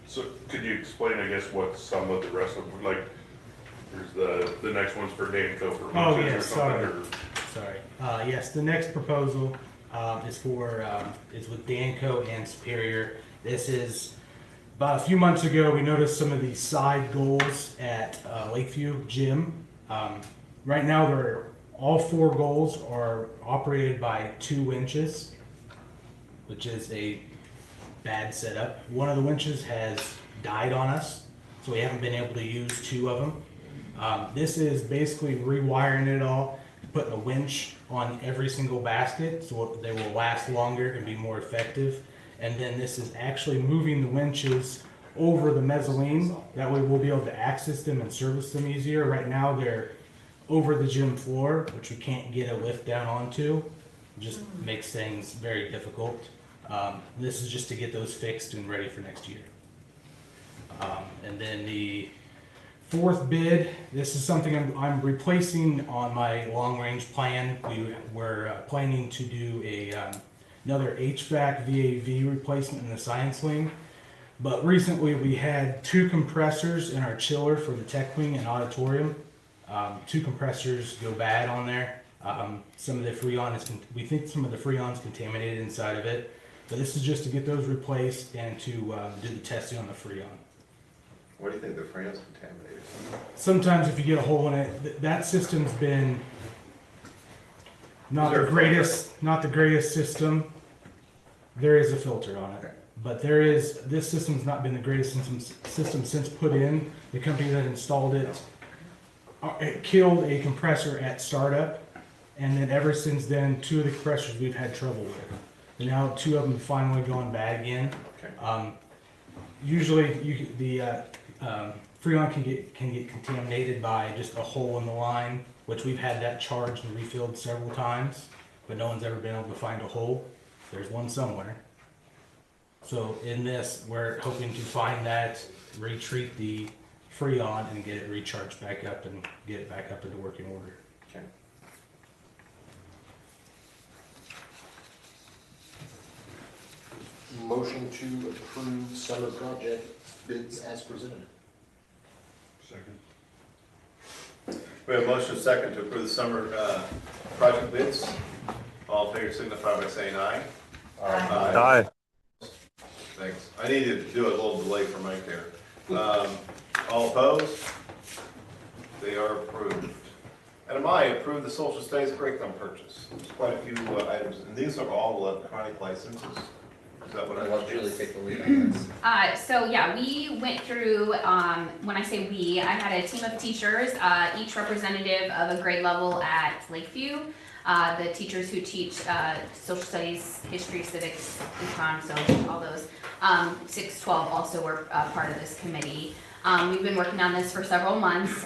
so could you explain, I guess, what some of the rest of, like, there's the next one's for Danco for Oh, lunches or yes, something, sorry. or? Sorry. Yes, the next proposal is with Danco and Superior. This is about a few months ago. We noticed some of these side goals at Lakeview Gym. Right now, all 4 goals are operated by 2 winches, which is a bad setup. One of the winches has died on us, so we haven't been able to use 2 of them. This is basically rewiring it all, putting a winch on every single basket so they will last longer and be more effective. And then this is actually moving the winches over the mezzanine. That way we'll be able to access them and service them easier. Right now they're over the gym floor, which we can't get a lift down onto. It just makes things very difficult. This is just to get those fixed and ready for next year. And then the 4th bid, this is something I'm replacing on my long-range plan. We're planning to do another HVAC VAV replacement in the science wing. But recently we had 2 compressors in our chiller for the tech wing and auditorium. 2 compressors go bad on there. Some of the Freon we think some of the Freon's contaminated inside of it. But this is just to get those replaced and to do the testing on the Freon. What do you think the Freon's contaminated? Sometimes if you get a hole in it, that system's been not the greatest system. There is a filter on it. But this system's not been the greatest system since put in. The company that installed it killed a compressor at startup, and then ever since then, 2 of the compressors we've had trouble with. And now 2 of them have finally gone bad again. Okay. Usually the Freon can get contaminated by just a hole in the line, which we've had that charged and refilled several times, but no one's ever been able to find a hole. There's one somewhere. So in this, we're hoping to find that, retreat the Freon, and get it recharged back up and get it back up into working order. Okay. Motion to approve summer project bids as presented. Second. We have a motion and second to approve the summer project bids. All in favor signify by saying aye. Aye. Thanks. I need to do a little delay for Mike there. All opposed? They are approved. Item I, approve the social studies curriculum purchase. There's quite a few items, and these are all electronic licenses. Is that what I I'll let Julie take the lead on this. So yeah, we went through, when I say we, I had a team of teachers, each representative of a grade level at Lakeview. The teachers who teach social studies, history, civics, econ, so all those. 612 also were part of this committee. We've been working on this for several months.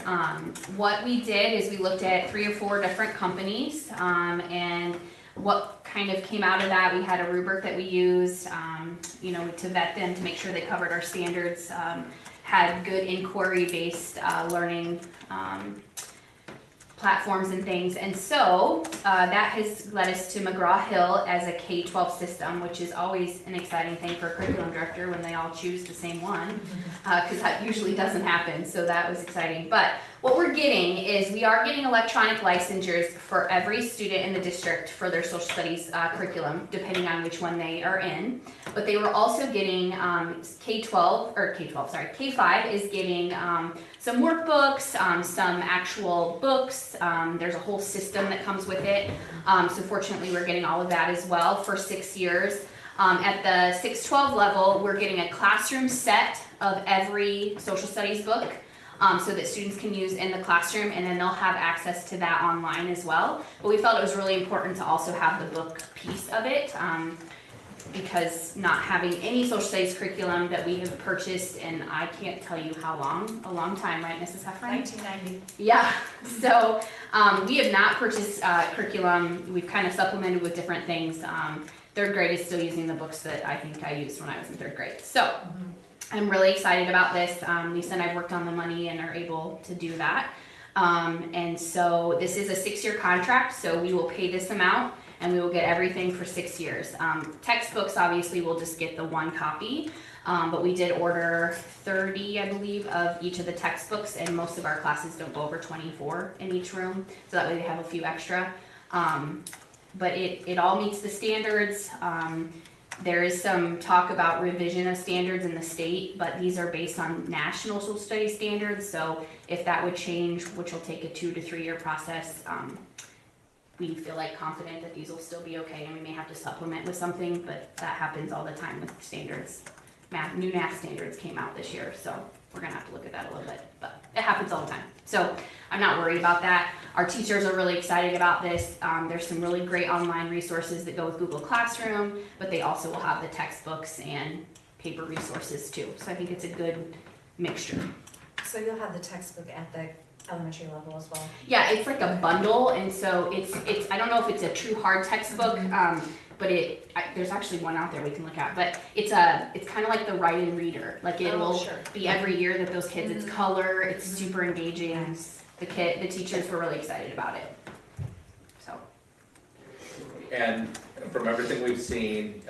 What we did is we looked at 3 or 4 different companies, and what kind of came out of that, we had a rubric that we used, to vet them to make sure they covered our standards, had good inquiry-based learning platforms and things. And so that has led us to McGraw-Hill as a K-12 system, which is always an exciting thing for a curriculum director when they all choose the same one, because that usually doesn't happen. So that was exciting. But what we're getting is we are getting electronic licensures for every student in the district for their social studies curriculum, depending on which one they are in. But they were also getting K5 is getting some workbooks, some actual books. There's a whole system that comes with it. So fortunately, we're getting all of that as well for 6 years. At the 612 level, we're getting a classroom set of every social studies book. So that students can use in the classroom, and then they'll have access to that online as well. But we felt it was really important to also have the book piece of it, because not having any social studies curriculum that we have purchased, and I can't tell you how long, a long time, right, Mrs. Heffron? 1990. Yeah, so we have not purchased curriculum. We've kind of supplemented with different things. 3rd grade is still using the books that I think I used when I was in 3rd grade. So. I'm really excited about this. Lisa and I worked on the money and are able to do that. And so this is a 6-year contract, so we will pay this amount and we will get everything for 6 years. Textbooks, obviously, we'll just get the 1 copy, but we did order 30, I believe, of each of the textbooks, and most of our classes don't go over 24 in each room, so that way they have a few extra. But it all meets the standards. There is some talk about revision of standards in the state, but these are based on national social studies standards. So if that would change, which will take a 2 to 3 year process, we feel like confident that these will still be okay, and we may have to supplement with something, but that happens all the time with standards. New math standards came out this year, so we're gonna have to look at that a little bit, but it happens all the time. So I'm not worried about that. Our teachers are really excited about this. There's some really great online resources that go with Google Classroom, but they also will have the textbooks and paper resources too. So I think it's a good mixture. So you'll have the textbook at the elementary level as well? Yeah, it's like a bundle, and so it's I don't know if it's a true hard textbook, but there's actually one out there we can look at, but it's kind of like the write-in reader. Like it will be every year that those kids, it's color, it's super engaging. The teachers were really excited about it. So. And from everything we've seen,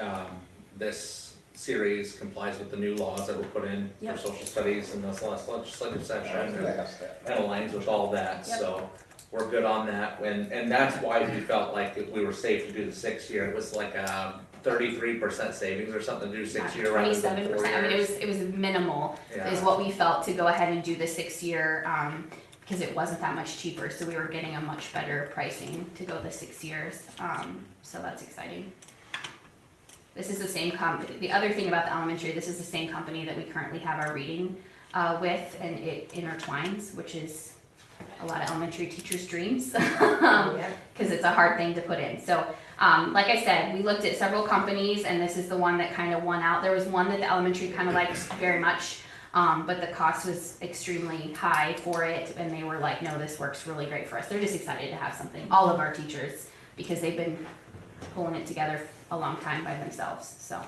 this series complies with the new laws that were put in for social studies in this last legislative session, and aligns with all that. So we're good on that, and that's why we felt like if we were safe to do the 6 year. It was like a 33% savings or something to do 6 year rather than 4 years. 27%. I mean, it was minimal, is what we felt to go ahead and do the 6 year, because it wasn't that much cheaper. So we were getting a much better pricing to go the 6 years. So that's exciting. This is the same company. The other thing about the elementary, this is the same company that we currently have our reading with, and it intertwines, which is a lot of elementary teachers' dreams, because it's a hard thing to put in. So like I said, we looked at several companies, and this is the one that kind of won out. There was one that the elementary kind of liked very much, but the cost was extremely high for it, and they were like, no, this works really great for us. They're just excited to have something, all of our teachers, because they've been pulling it together a long time by themselves. So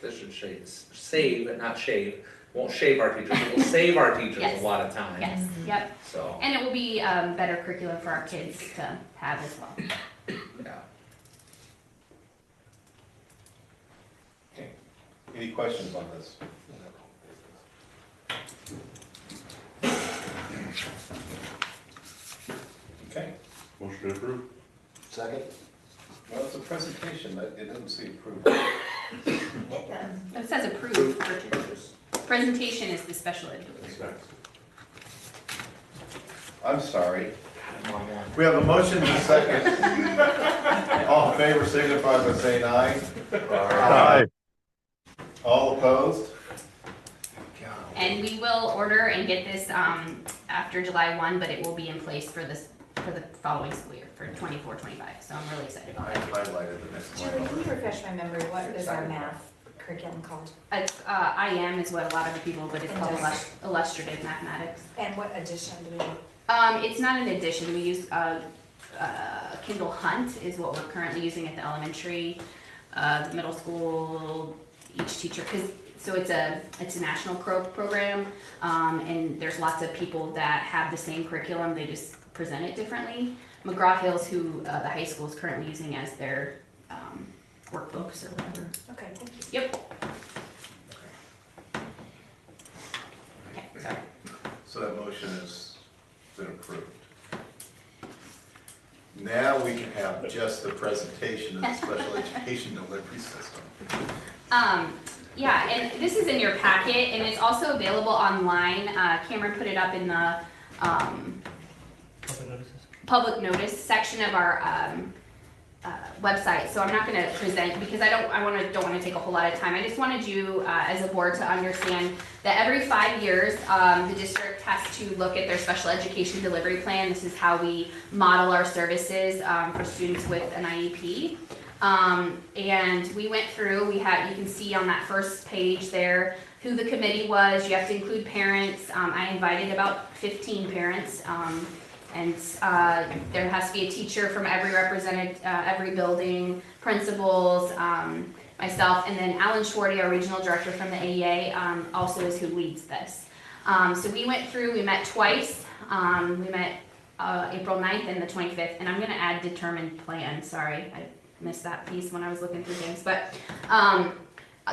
this should save, but not shave. Won't shave our teachers. It will save our teachers a lot of time. Yes. Yep. So. And it will be better curriculum for our kids to have as well. Yeah. Okay. Any questions on this? Okay. Motion to approve. Second. Well, it's a presentation, but it doesn't say approved. It says approved purchase. Presentation is the special ed. I'm sorry. We have a motion and a second. All in favor signify by saying aye. Aye. All opposed? And we will order and get this after July 1, but it will be in place for this for the following school year, for 24-25. So I'm really excited about I it. highlighted the next Julie, line. can you refresh my memory, what is our math curriculum called? It's, IM is what a lot of the people, but it's called illustrative mathematics. And what edition do we have? It's not an addition. We use Kindle Hunt is what we're currently using at the elementary, the middle school, each teacher, so it's a national program, and there's lots of people that have the same curriculum, they just present it differently. McGraw-Hill's who the high school is currently using as their workbooks or whatever. Okay, thank you. Yep. Okay, sorry. So that motion has been approved. Now we can have just the presentation of the special education delivery system. Yeah, and this is in your packet, and it's also available online. Cameron put it up in the public notice section of our website. So I'm not going to present because don't want to take a whole lot of time. I just wanted you as a board to understand that every 5 years the district has to look at their special education delivery plan. This is how we model our services for students with an IEP. And we went through, you can see on that first page there who the committee was. You have to include parents. I invited about 15 parents. And there has to be a teacher from every building, principals, myself, and then Alan Schwarty, our regional director from the AEA, also is who leads this. So we went through, we met twice. We met April 9th and the 25th, and I'm going to add determined plan. Sorry, I missed that piece when I was looking through things. But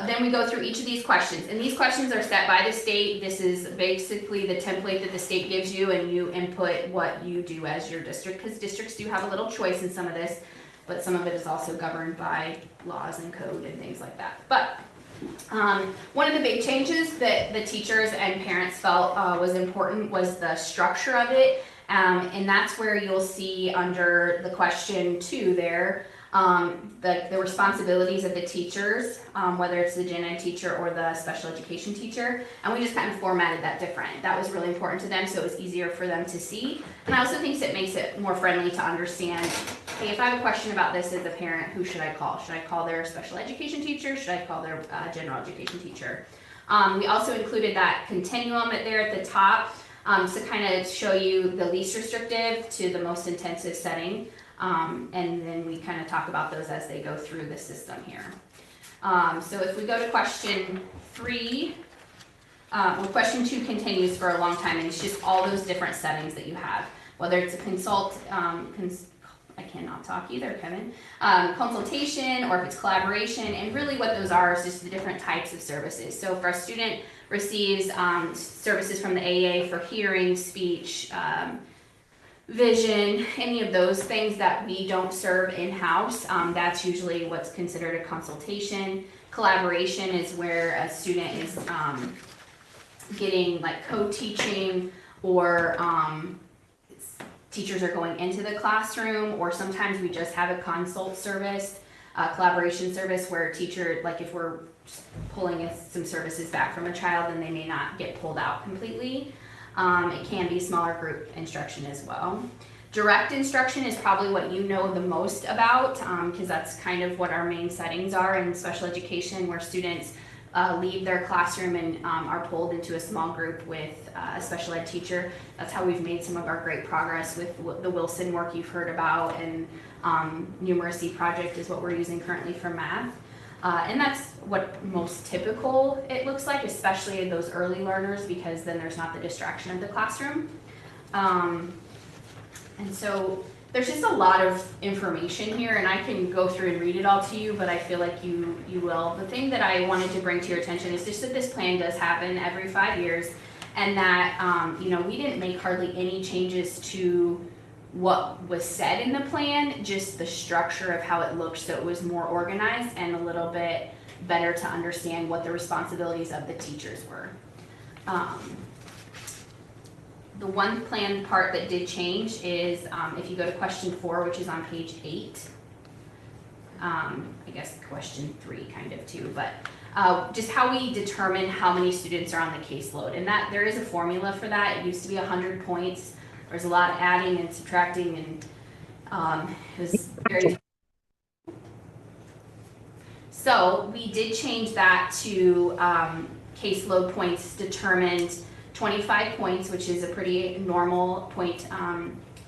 then we go through each of these questions, and these questions are set by the state. This is basically the template that the state gives you, and you input what you do as your district, because districts do have a little choice in some of this, but some of it is also governed by laws and code and things like that. But one of the big changes that the teachers and parents felt was important was the structure of it, and that's where you'll see under the question 2 there, the responsibilities of the teachers, whether it's the gen ed teacher or the special education teacher, and we just kind of formatted that different. That was really important to them, so it was easier for them to see. And I also think it makes it more friendly to understand, hey, if I have a question about this as a parent, who should I call? Should I call their special education teacher? Should I call their general education teacher? We also included that continuum there at the top to kind of show you the least restrictive to the most intensive setting. And then we kind of talk about those as they go through the system here. So if we go to question 3, question 2 continues for a long time, and it's just all those different settings that you have, whether it's a I cannot talk either, Kevin, consultation, or if it's collaboration, and really what those are is just the different types of services. So if our student receives services from the AEA for hearing, speech, vision, any of those things that we don't serve in-house, that's usually what's considered a consultation. Collaboration is where a student is getting like co-teaching, or teachers are going into the classroom, or sometimes we just have a consult service, collaboration service where a teacher, like if we're pulling some services back from a child, then they may not get pulled out completely. It can be smaller group instruction as well. Direct instruction is probably what you know the most about, because that's kind of what our main settings are in special education, where students leave their classroom and are pulled into a small group with a special ed teacher. That's how we've made some of our great progress with the Wilson work you've heard about, and Numeracy project is what we're using currently for math. And that's what most typical it looks like, especially in those early learners, because then there's not the distraction of the classroom. And so there's just a lot of information here, and I can go through and read it all to you, but I feel like you will. The thing that I wanted to bring to your attention is just that this plan does happen every 5 years, and that we didn't make hardly any changes to what was said in the plan, just the structure of how it looked, so it was more organized and a little bit better to understand what the responsibilities of the teachers were. The one plan part that did change is if you go to question 4, which is on page 8, I guess question 3 kind of too, but just how we determine how many students are on the caseload, and that there is a formula for that. It used to be 100 points there was a lot of adding and subtracting, and it was very. So we did change that to caseload points determined 25 points, which is a pretty normal point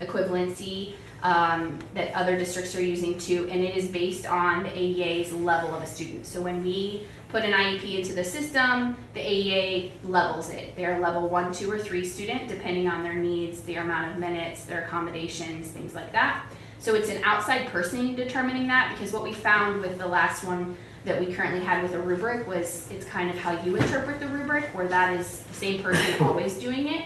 equivalency that other districts are using too, and it is based on the AEA's level of a student. So when we put an IEP into the system, the AEA levels it. They're level 1, 2, or 3 student, depending on their needs, their amount of minutes, their accommodations, things like that. So it's an outside person determining that, because what we found with the last one that we currently had with a rubric was it's kind of how you interpret the rubric, where that is the same person always doing it.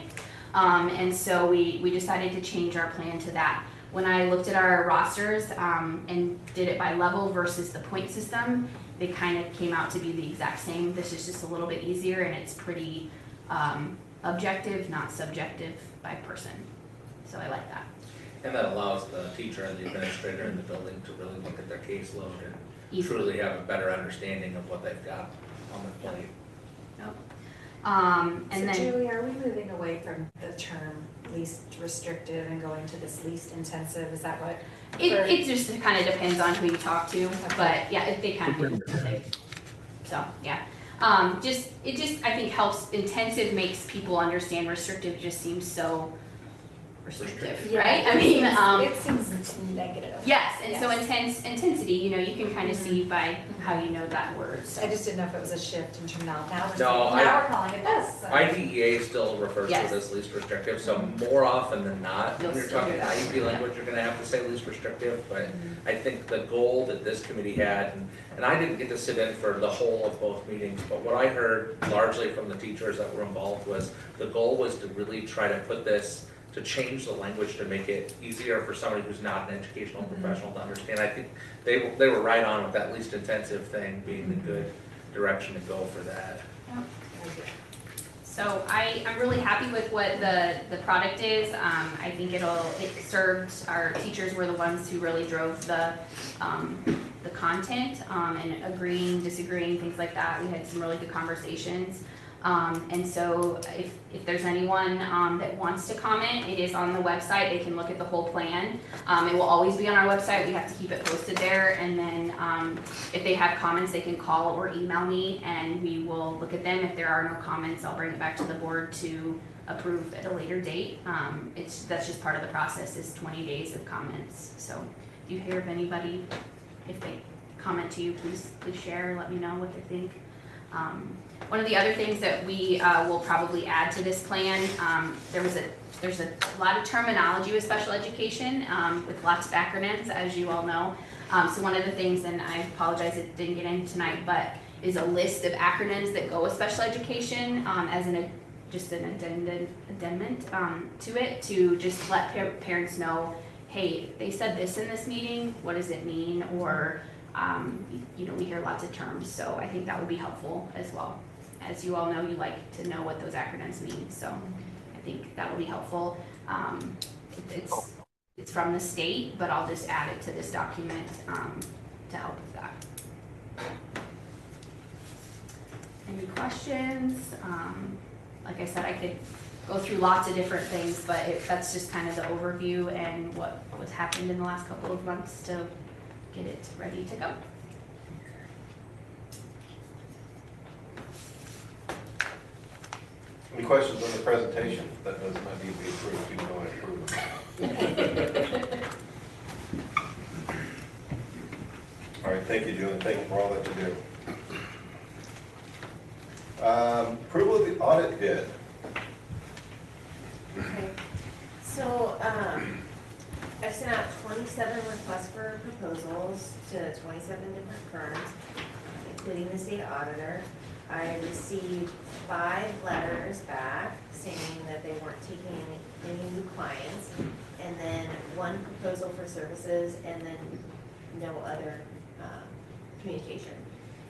And so we decided to change our plan to that. When I looked at our rosters and did it by level versus the point system, they kind of came out to be the exact same. This is just a little bit easier, and it's pretty objective, not subjective by person. So I like that. And that allows the teacher and the administrator in the building to really look at their caseload and truly have a better understanding of what they've got on their plate. Yep. So And then Julie, are we moving away from the term least restrictive and going to this least intensive? Is that what? it just kind of depends on who you talk to, but yeah, they kind of do the same. So yeah, I think helps. Intensive makes people understand. Restrictive just seems so restrictive, right? I mean, it seems negative. yes, and so intensity, you know, you can kind of see by how you know that word. So. I just didn't know if it was a shift in terminology. Now No, we're calling it this. So. IDEA still refers Yes. to it as least restrictive, so more often than not, when You'll you're still talking hear that. IEP language, you're gonna have to say least restrictive, but I think the goal that this committee had, and I didn't get to sit in for the whole of both meetings, but what I heard largely from the teachers that were involved was the goal was to really try to put this, to change the language to make it easier for somebody who's not an educational professional to understand. I think they were right on with that least intensive thing being the good direction to go for that. So I'm really happy with what the product is. I think it served, our teachers were the ones who really drove the content and agreeing, disagreeing, things like that. We had some really good conversations. And so if there's anyone that wants to comment, it is on the website. They can look at the whole plan. It will always be on our website. We have to keep it posted there. And then if they have comments, they can call or email me, and we will look at them. If there are no comments, I'll bring it back to the board to approve at a later date. That's just part of the process, is 20 days of comments. So if you hear of anybody, if they comment to you, please share, let me know what they think. One of the other things that we will probably add to this plan, there's a lot of terminology with special education with lots of acronyms, as you all know. So one of the things, and I apologize it didn't get in tonight, but is a list of acronyms that go with special education as just an addendum to it, to just let parents know, hey, they said this in this meeting, what does it mean? Or you know, we hear lots of terms, so I think that would be helpful as well. As you all know, you like to know what those acronyms mean, so I think that will be helpful. It's from the state, but I'll just add it to this document to help with that. Any questions? Like I said, I could go through lots of different things, but that's just kind of the overview and what's happened in the last couple of months to get it ready to go. Any questions on the presentation? That does not need to be approved, even though I approve it. All right, thank you, Julie. Thank you for all that you do. Approval of the audit bid. Okay, so, I've sent out 27 requests for proposals to 27 different firms, including the state auditor. I received 5 letters back saying that they weren't taking any new clients, and then 1 proposal for services, and then no other communication.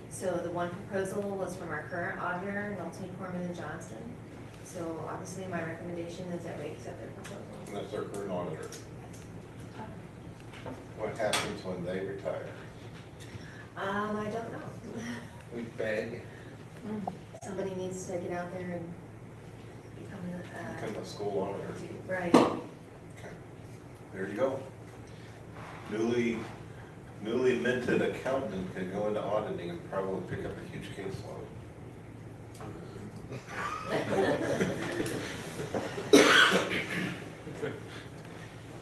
So the 1 proposal was from our current auditor, Knowlton, Corman & Johnson. So obviously my recommendation is that we accept their proposal. And that's our current auditor. What happens when they retire? I don't know. We beg. Somebody needs to get out there and become Become a school auditor. Right. There you go. Newly minted accountant can go into auditing and probably pick up a huge caseload.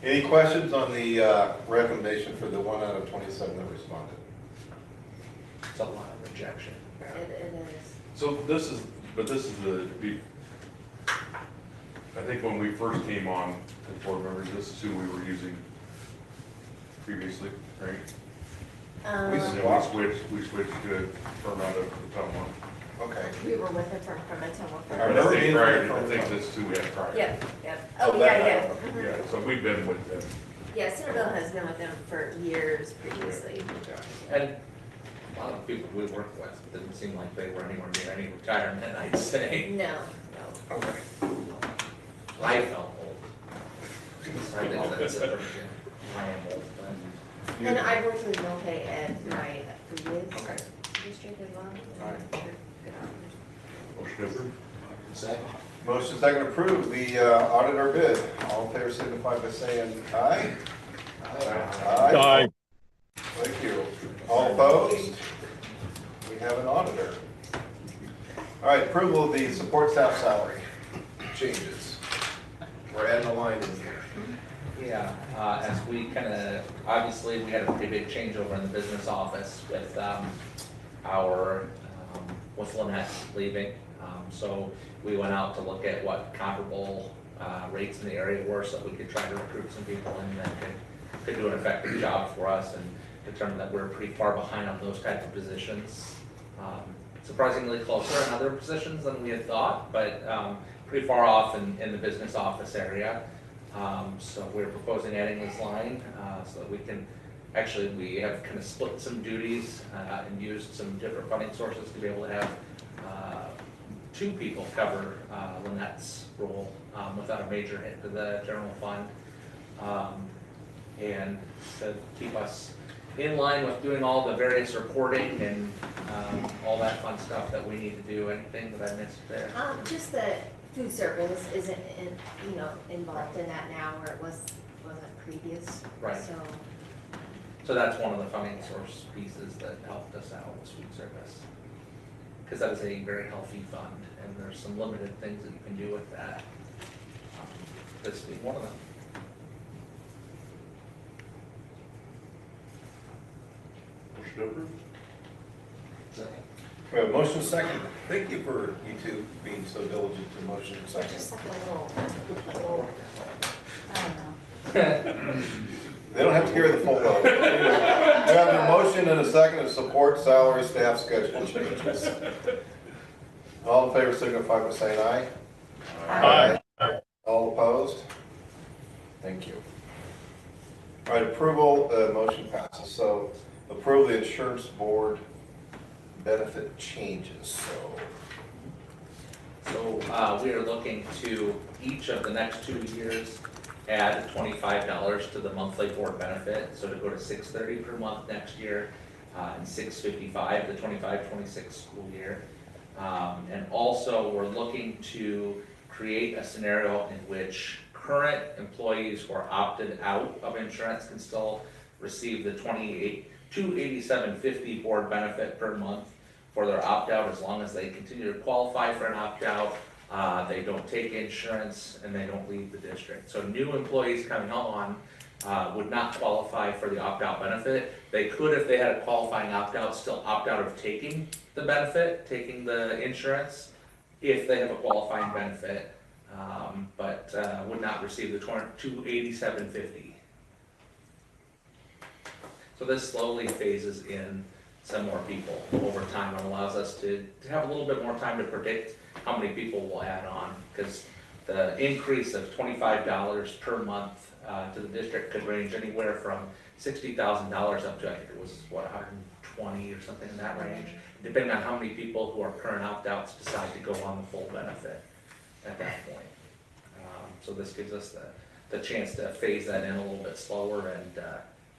Any questions on the recommendation for the 1 out of 27 that responded? It's a lot of rejection. It is. So this is I think when we first came on as board members, this is who we were using previously, right? We And swapped. then we switched to firm out of the town one. Okay. We were with the firm from until one. But I think prior, I think this is who we had prior. Yep, yep. Oh, yeah. Mhm. Yeah, so we've been with them. Yeah, Centerville has been with them for years previously. And a lot of people we work with didn't seem like they were anywhere near any retirement, I'd say. No, no. Okay. I felt old. I think that's it. I am old, but. And I worked with Milpay at my previous Okay. district as well. All right. Motion approved. Second. Motion second to approve the auditor bid. All in favor signify by saying aye. Aye. Thank you. All opposed? We have an auditor. All right, approval of the support staff salary changes. We're adding a line in here. Yeah, as we kind of, obviously, we had a pretty big changeover in the business office with with Lynette leaving. So we went out to look at what comparable rates in the area were so that we could try to recruit some people in that could do an effective job for us, and determined that we're pretty far behind on those types of positions. Surprisingly closer in other positions than we had thought, but pretty far off in the business office area. So we're proposing adding this line so that we can, actually we have kind of split some duties and used some different funding sources to be able to have two people cover Lynette's role without a major hit to the general fund. And to keep us in line with doing all the various reporting and all that fun stuff that we need to do. Anything that I missed there? Just that food service isn't, involved in that now where it wasn't previous. Right. So that's one of the funding source pieces that helped us out with food service. Because that is a very healthy fund, and there's some limited things that you can do with that. This being one of them. Motion approved. Second. We have a motion second. Thank you for you two being so diligent to motion second. Just like a little, I don't know. They don't have to hear the full vote. We have a motion and a second to support salary staff schedule changes. All in favor signify by saying aye. Aye. All opposed? Thank you. All right, approval, motion passes. So approve the insurance board benefit changes, So we are looking to each of the next 2 years add $25 to the monthly board benefit, so to go to $630 per month next year and $655 the 25-26 school year. And also we're looking to create a scenario in which current employees who are opted out of insurance can still receive the $287.50 board benefit per month for their opt-out, as long as they continue to qualify for an opt-out, they don't take insurance, and they don't leave the district. So new employees coming on would not qualify for the opt-out benefit. They could, if they had a qualifying opt-out, still opt out of taking the benefit, taking the insurance, if they have a qualifying benefit, but would not receive the $287.50. So this slowly phases in some more people over time and allows us to have a little bit more time to predict how many people will add on, because the increase of $25 per month to the district could range anywhere from $60,000 up to, I think it was, what, 120 or something in that range, depending on how many people who are current opt-outs decide to go on the full benefit at that point. So this gives us the chance to phase that in a little bit slower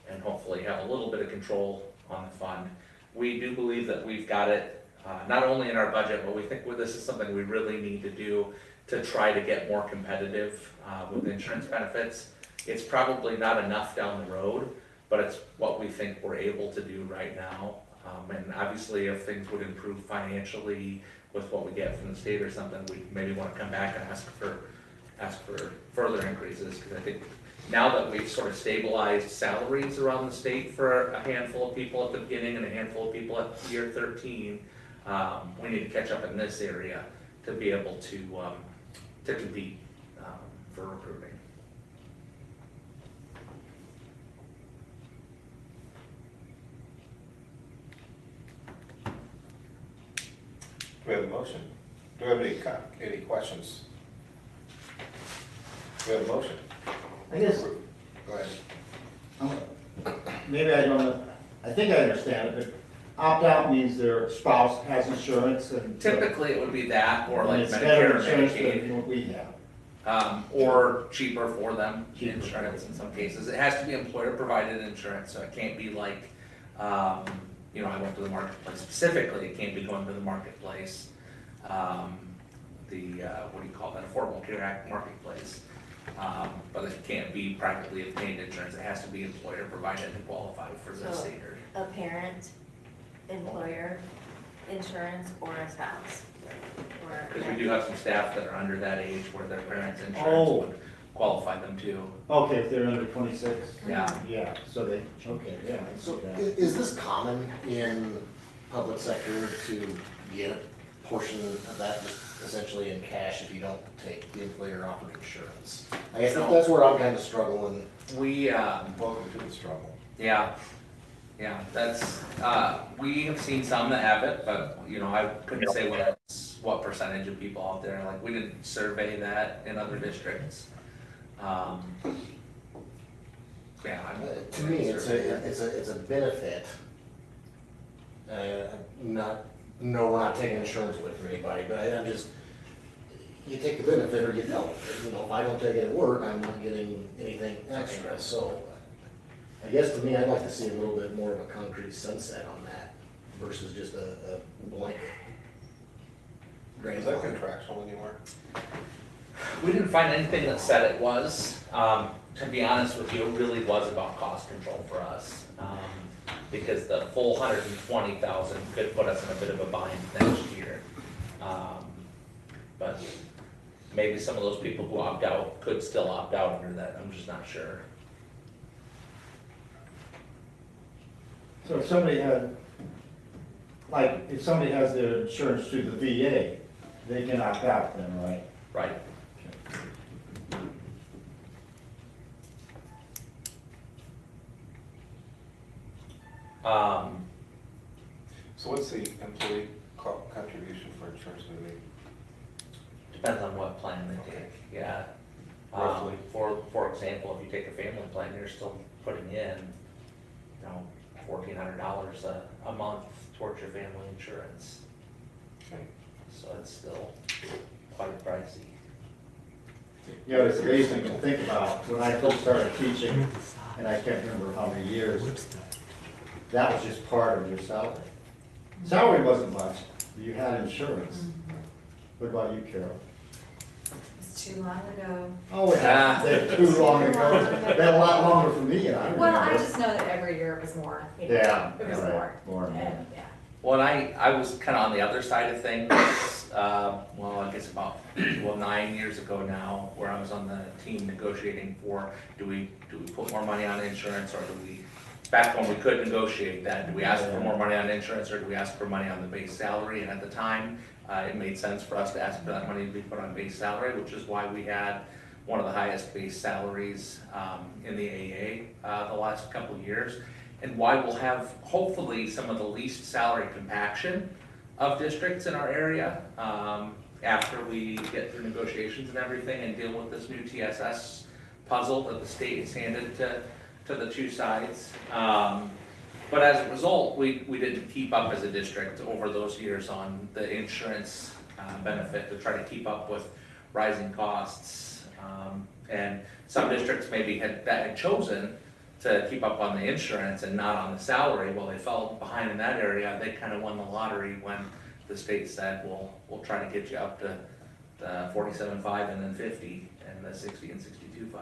and hopefully have a little bit of control on the fund. We do believe that we've got it not only in our budget, but we think this is something we really need to do to try to get more competitive with insurance benefits. It's probably not enough down the road, but it's what we think we're able to do right now. And obviously, if things would improve financially with what we get from the state or something, we maybe want to come back and ask for further increases, because I think now that we've sort of stabilized salaries around the state for a handful of people at the beginning and a handful of people at year 13, we need to catch up in this area to be able to compete for recruiting. Do we have a motion? Do we have any questions? Do we have a motion? I guess, Go ahead. maybe I don't know, I think I understand it, but opt-out means their spouse has insurance and. Typically, it would be that, or and like it's better Medicare or insurance Medicaid. than what we have. Or cheaper for them, Cheaper. insurance in some cases. It has to be employer-provided insurance, so it can't be like, you know, I went to the marketplace specifically, it can't be going to the marketplace. What do you call that, Affordable Care Act marketplace. But it can't be privately obtained insurance, it has to be employer-provided to qualify for the So- standard. A parent, employer, insurance, or a spouse? Or- Because we do have some staff that are under that age where their parents' insurance Oh. would qualify them too. Okay, if they're under 26? Yeah. Yeah, so they, okay, yeah. I see So that. is this common in public sector to get a portion of that just essentially in cash if you don't take the employer offered insurance? I guess that's where I'm kind of struggling. We, Welcome to the struggle. yeah, that's, we have seen some that have it, but, you know, I couldn't say what percentage of people out there, like, we didn't survey that in other districts. Yeah, To me, it's a benefit. No, we're not taking insurance away from anybody, but I'm just, you take the benefit or get help. You know, if I don't take it at work, I'm not getting anything extra, so I guess to me, I'd like to see a little bit more of a concrete sunset on that versus just a blanket. Is that contractual anywhere? we didn't find anything that said it was. To be honest with you, it really was about cost control for us. Because the full 120,000 could put us in a bit of a bind next year. But maybe some of those people who opt out could still opt out under that, I'm just not sure. So if somebody had, like, if somebody has their insurance through the VA, they can opt out then, right? Right. So what's the employee contribution for insurance gonna be? Depends on what plan they take, yeah. Roughly. For example, if you take a family plan, you're still putting in, you know, $1,400 a month towards your family insurance. Okay. So it's still quite pricey. You know, it's amazing to think about, when I first started teaching, and I can't remember how many years, that was just part of your salary. Salary wasn't much, you had insurance. What about you, Carol? It's too long ago. Oh, yeah, they're too long ago. Been a lot longer for me, and I remember. Well, I just know that every year it was more. you know, Yeah. It was right, more. More and more. And, yeah. Well, and I was kind of on the other side of things, well, I guess about, 9 years ago now, where I was on the team negotiating for, do we put more money on insurance, or do we, back when we could negotiate that, do we ask for more money on insurance, or do we ask for money on the base salary? And at the time, it made sense for us to ask for that money to be put on base salary, which is why we had one of the highest base salaries in the AA the last couple of years, and why we'll have hopefully some of the least salary compaction of districts in our area after we get through negotiations and everything and deal with this new TSS puzzle that the state has handed to the two sides. But as a result, we didn't keep up as a district over those years on the insurance benefit to try to keep up with rising costs. And some districts maybe had chosen to keep up on the insurance and not on the salary. Well, they fell behind in that area. They kind of won the lottery when the state said, well, we'll try to get you up to 47.5 and then 50 and the 60 and 62.5.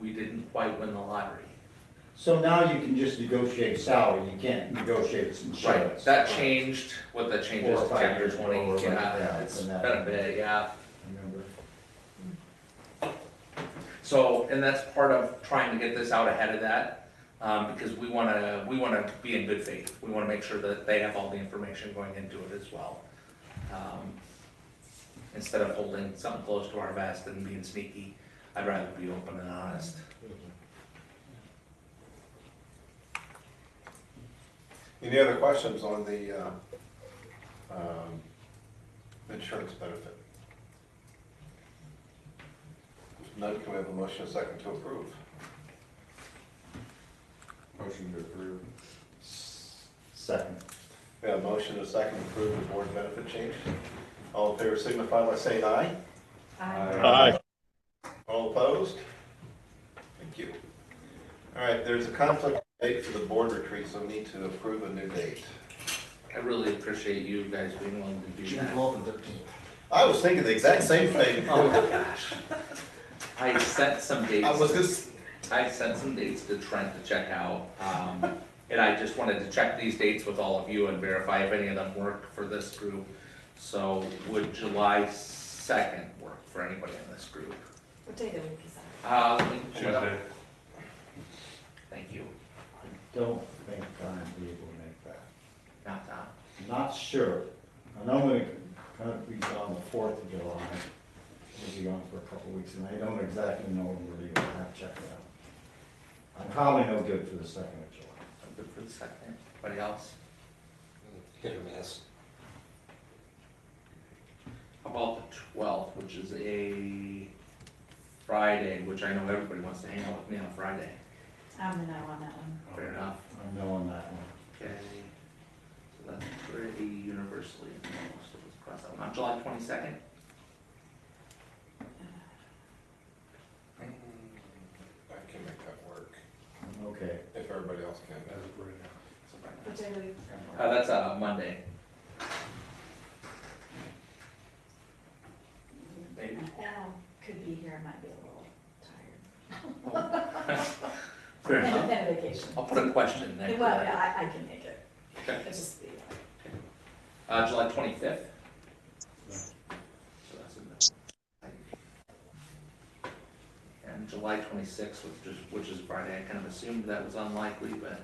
We didn't quite win the lottery. So now you can just negotiate salary, you can't negotiate some Right, insurance. that changed with the changes 4 or to 5 chapter years ago 20, or whatever, yeah, yeah, it's and been that- a bit, yeah. Remember? So, and that's part of trying to get this out ahead of that, because we wanna be in good faith. We wanna make sure that they have all the information going into it as well. Instead of holding something close to our vest and being sneaky, I'd rather be open and honest. Any other questions on the insurance benefit? If none, can we have a motion and a second to approve? Motion to approve. Second. We have a motion and a second to approve the board benefit change. All in favor signify by saying aye. Aye. All opposed? Thank you. All right, there's a conflict date for the board retreat, so we need to approve a new date. I really appreciate you guys being willing to do June that. 12th and 13th. I was thinking the exact same thing. Oh my gosh. I sent some dates. I was just, I sent some dates to Trent to check out, and I just wanted to check these dates with all of you and verify if any of them work for this group. So would July 2nd work for anybody in this group? What day of the week is that? Let me pull it up. Tuesday. Thank you. Don't think I'm be able to make that. Not that. Not sure. I know I'm gonna kind of be gone the 4th of July. We'll be gone for a couple of weeks, and I don't exactly know when we're gonna have to check it out. I'm probably no good for the 2nd of July. I'm good for the 2nd. Anybody else? Hit or miss. How about the 12th, which is a Friday, which I know everybody wants to hang out with me on Friday. I'm the no on that one. Fair enough. I'm no on that one. Okay. So that's pretty universally most of us cross that one. On July 22nd? I can make that work, Okay. if everybody else can. What day of the week? That's Monday. Maybe. Al could be here, I might be a little tired. Fair And enough. a vacation. I'll put a question next. Well, I can make it. Okay. It's just the, July 25th. So that's in the- And July 26th, which is Friday. I kind of assumed that was unlikely, but.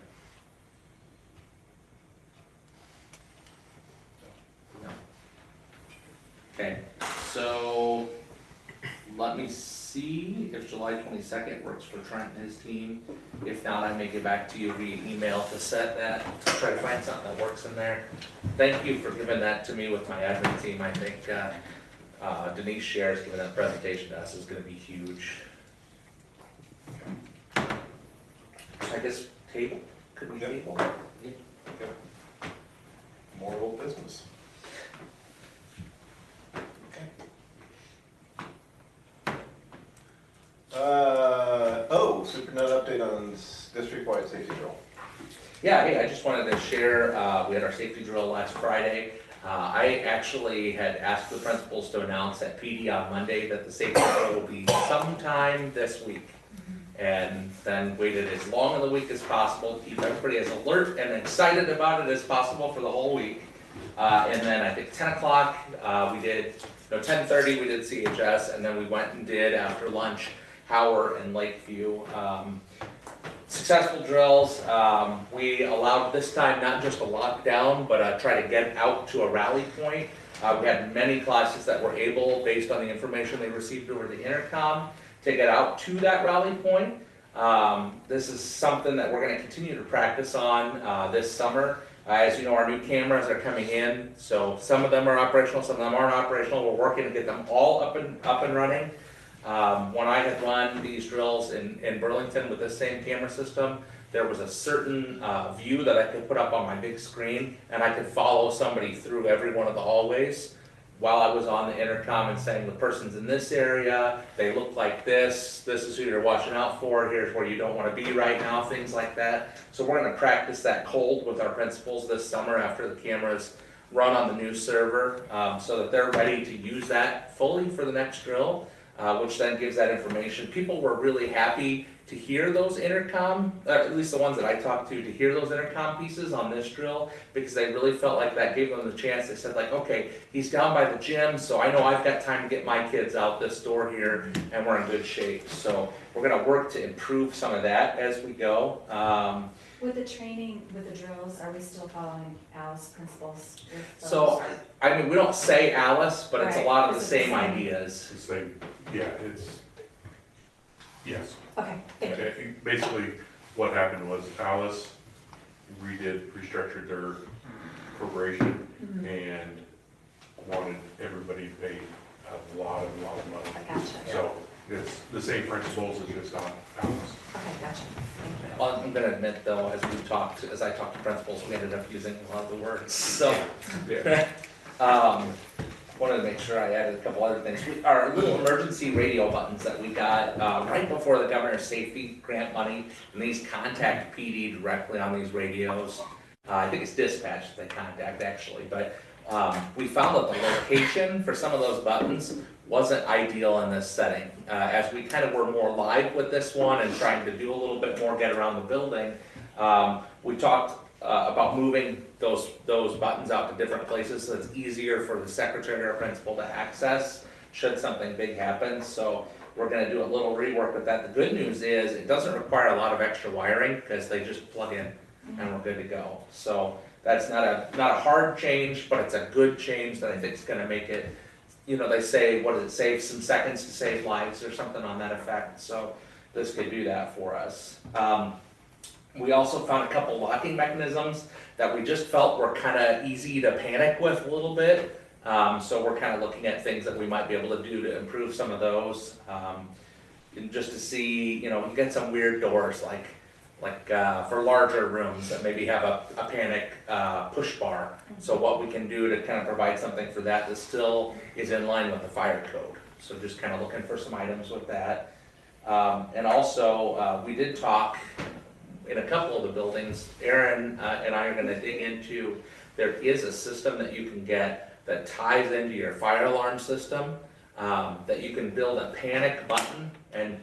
No. Okay, so let me see if July 22nd works for Trent and his team. If not, I may get back to you via email to set that, to try to find something that works in there. Thank you for giving that to me with my admin team. I think Denise Shares giving that presentation to us is gonna be huge. I guess table, could we table? More old business. Superintendent update on district-wide safety drill. Yeah, hey, I just wanted to share, we had our safety drill last Friday. I actually had asked the principals to announce at PD on Monday that the safety drill will be sometime this week. And then waited as long in the week as possible, to keep everybody as alert and excited about it as possible for the whole week. And then I think 10 o'clock, 10:30 we did CHS, and then we went and did after lunch, Howard and Lakeview. Successful drills. We allowed this time not just a lockdown, but try to get out to a rally point. We had many classes that were able, based on the information they received over the intercom, to get out to that rally point. This is something that we're going to continue to practice on this summer. As you know, our new cameras are coming in, so some of them are operational, some of them aren't operational. We're working to get them all up and running. When I had run these drills in Burlington with this same camera system, there was a certain view that I could put up on my big screen, and I could follow somebody through every one of the hallways while I was on the intercom and saying, the person's in this area, they look like this is who you're watching out for, here's where you don't want to be right now, things like that. So we're going to practice that cold with our principals this summer after the cameras run on the new server, so that they're ready to use that fully for the next drill. which then gives that information. People were really happy to hear those intercom, at least the ones that I talked to hear those intercom pieces on this drill, because they really felt like that gave them the chance. They said like, okay, he's down by the gym, so I know I've got time to get my kids out this door here, and we're in good shape. So we're gonna work to improve some of that as we go. With the training, with the drills, are we still following Alice principles with those? So, I mean, we don't say Alice, but it's a Right. lot of the Is it the same same? ideas. It's like, yeah, yes. Okay, thank you. Okay, basically, what happened was Alice restructured their corporation Mhm. and wanted everybody to pay a lot of money. I gotcha. So it's the same principles as just on Alice. Okay, gotcha. Thank you. Well, I'm gonna admit though, as I talked to principals, we ended up using a lot of the words, so. Wanted to make sure I added a couple other things. Our little emergency radio buttons that we got, right before the governor's safety grant money, and these contact PD directly on these radios. I think it's dispatch that they contact actually, but, we found that the location for some of those buttons wasn't ideal in this setting. As we kind of were more live with this one and trying to do a little bit more, get around the building, we talked about moving those buttons out to different places so it's easier for the secretary or principal to access should something big happen. So we're gonna do a little rework with that. The good news is it doesn't require a lot of extra wiring because they just plug in and we're good to go. So that's not a hard change, but it's a good change that I think is gonna make it, you know, they say, what does it save, some seconds to save lives or something on that effect. So this could do that for us. We also found a couple locking mechanisms that we just felt were kind of easy to panic with a little bit. So we're kind of looking at things that we might be able to do to improve some of those. And just to see, you know, you get some weird doors like for larger rooms that maybe have a panic push bar. So what we can do to kind of provide something for that that still is in line with the fire code. So just kind of looking for some items with that. And also, we did talk in a couple of the buildings, Aaron and I are gonna dig into, there is a system that you can get that ties into your fire alarm system, that you can build a panic button. And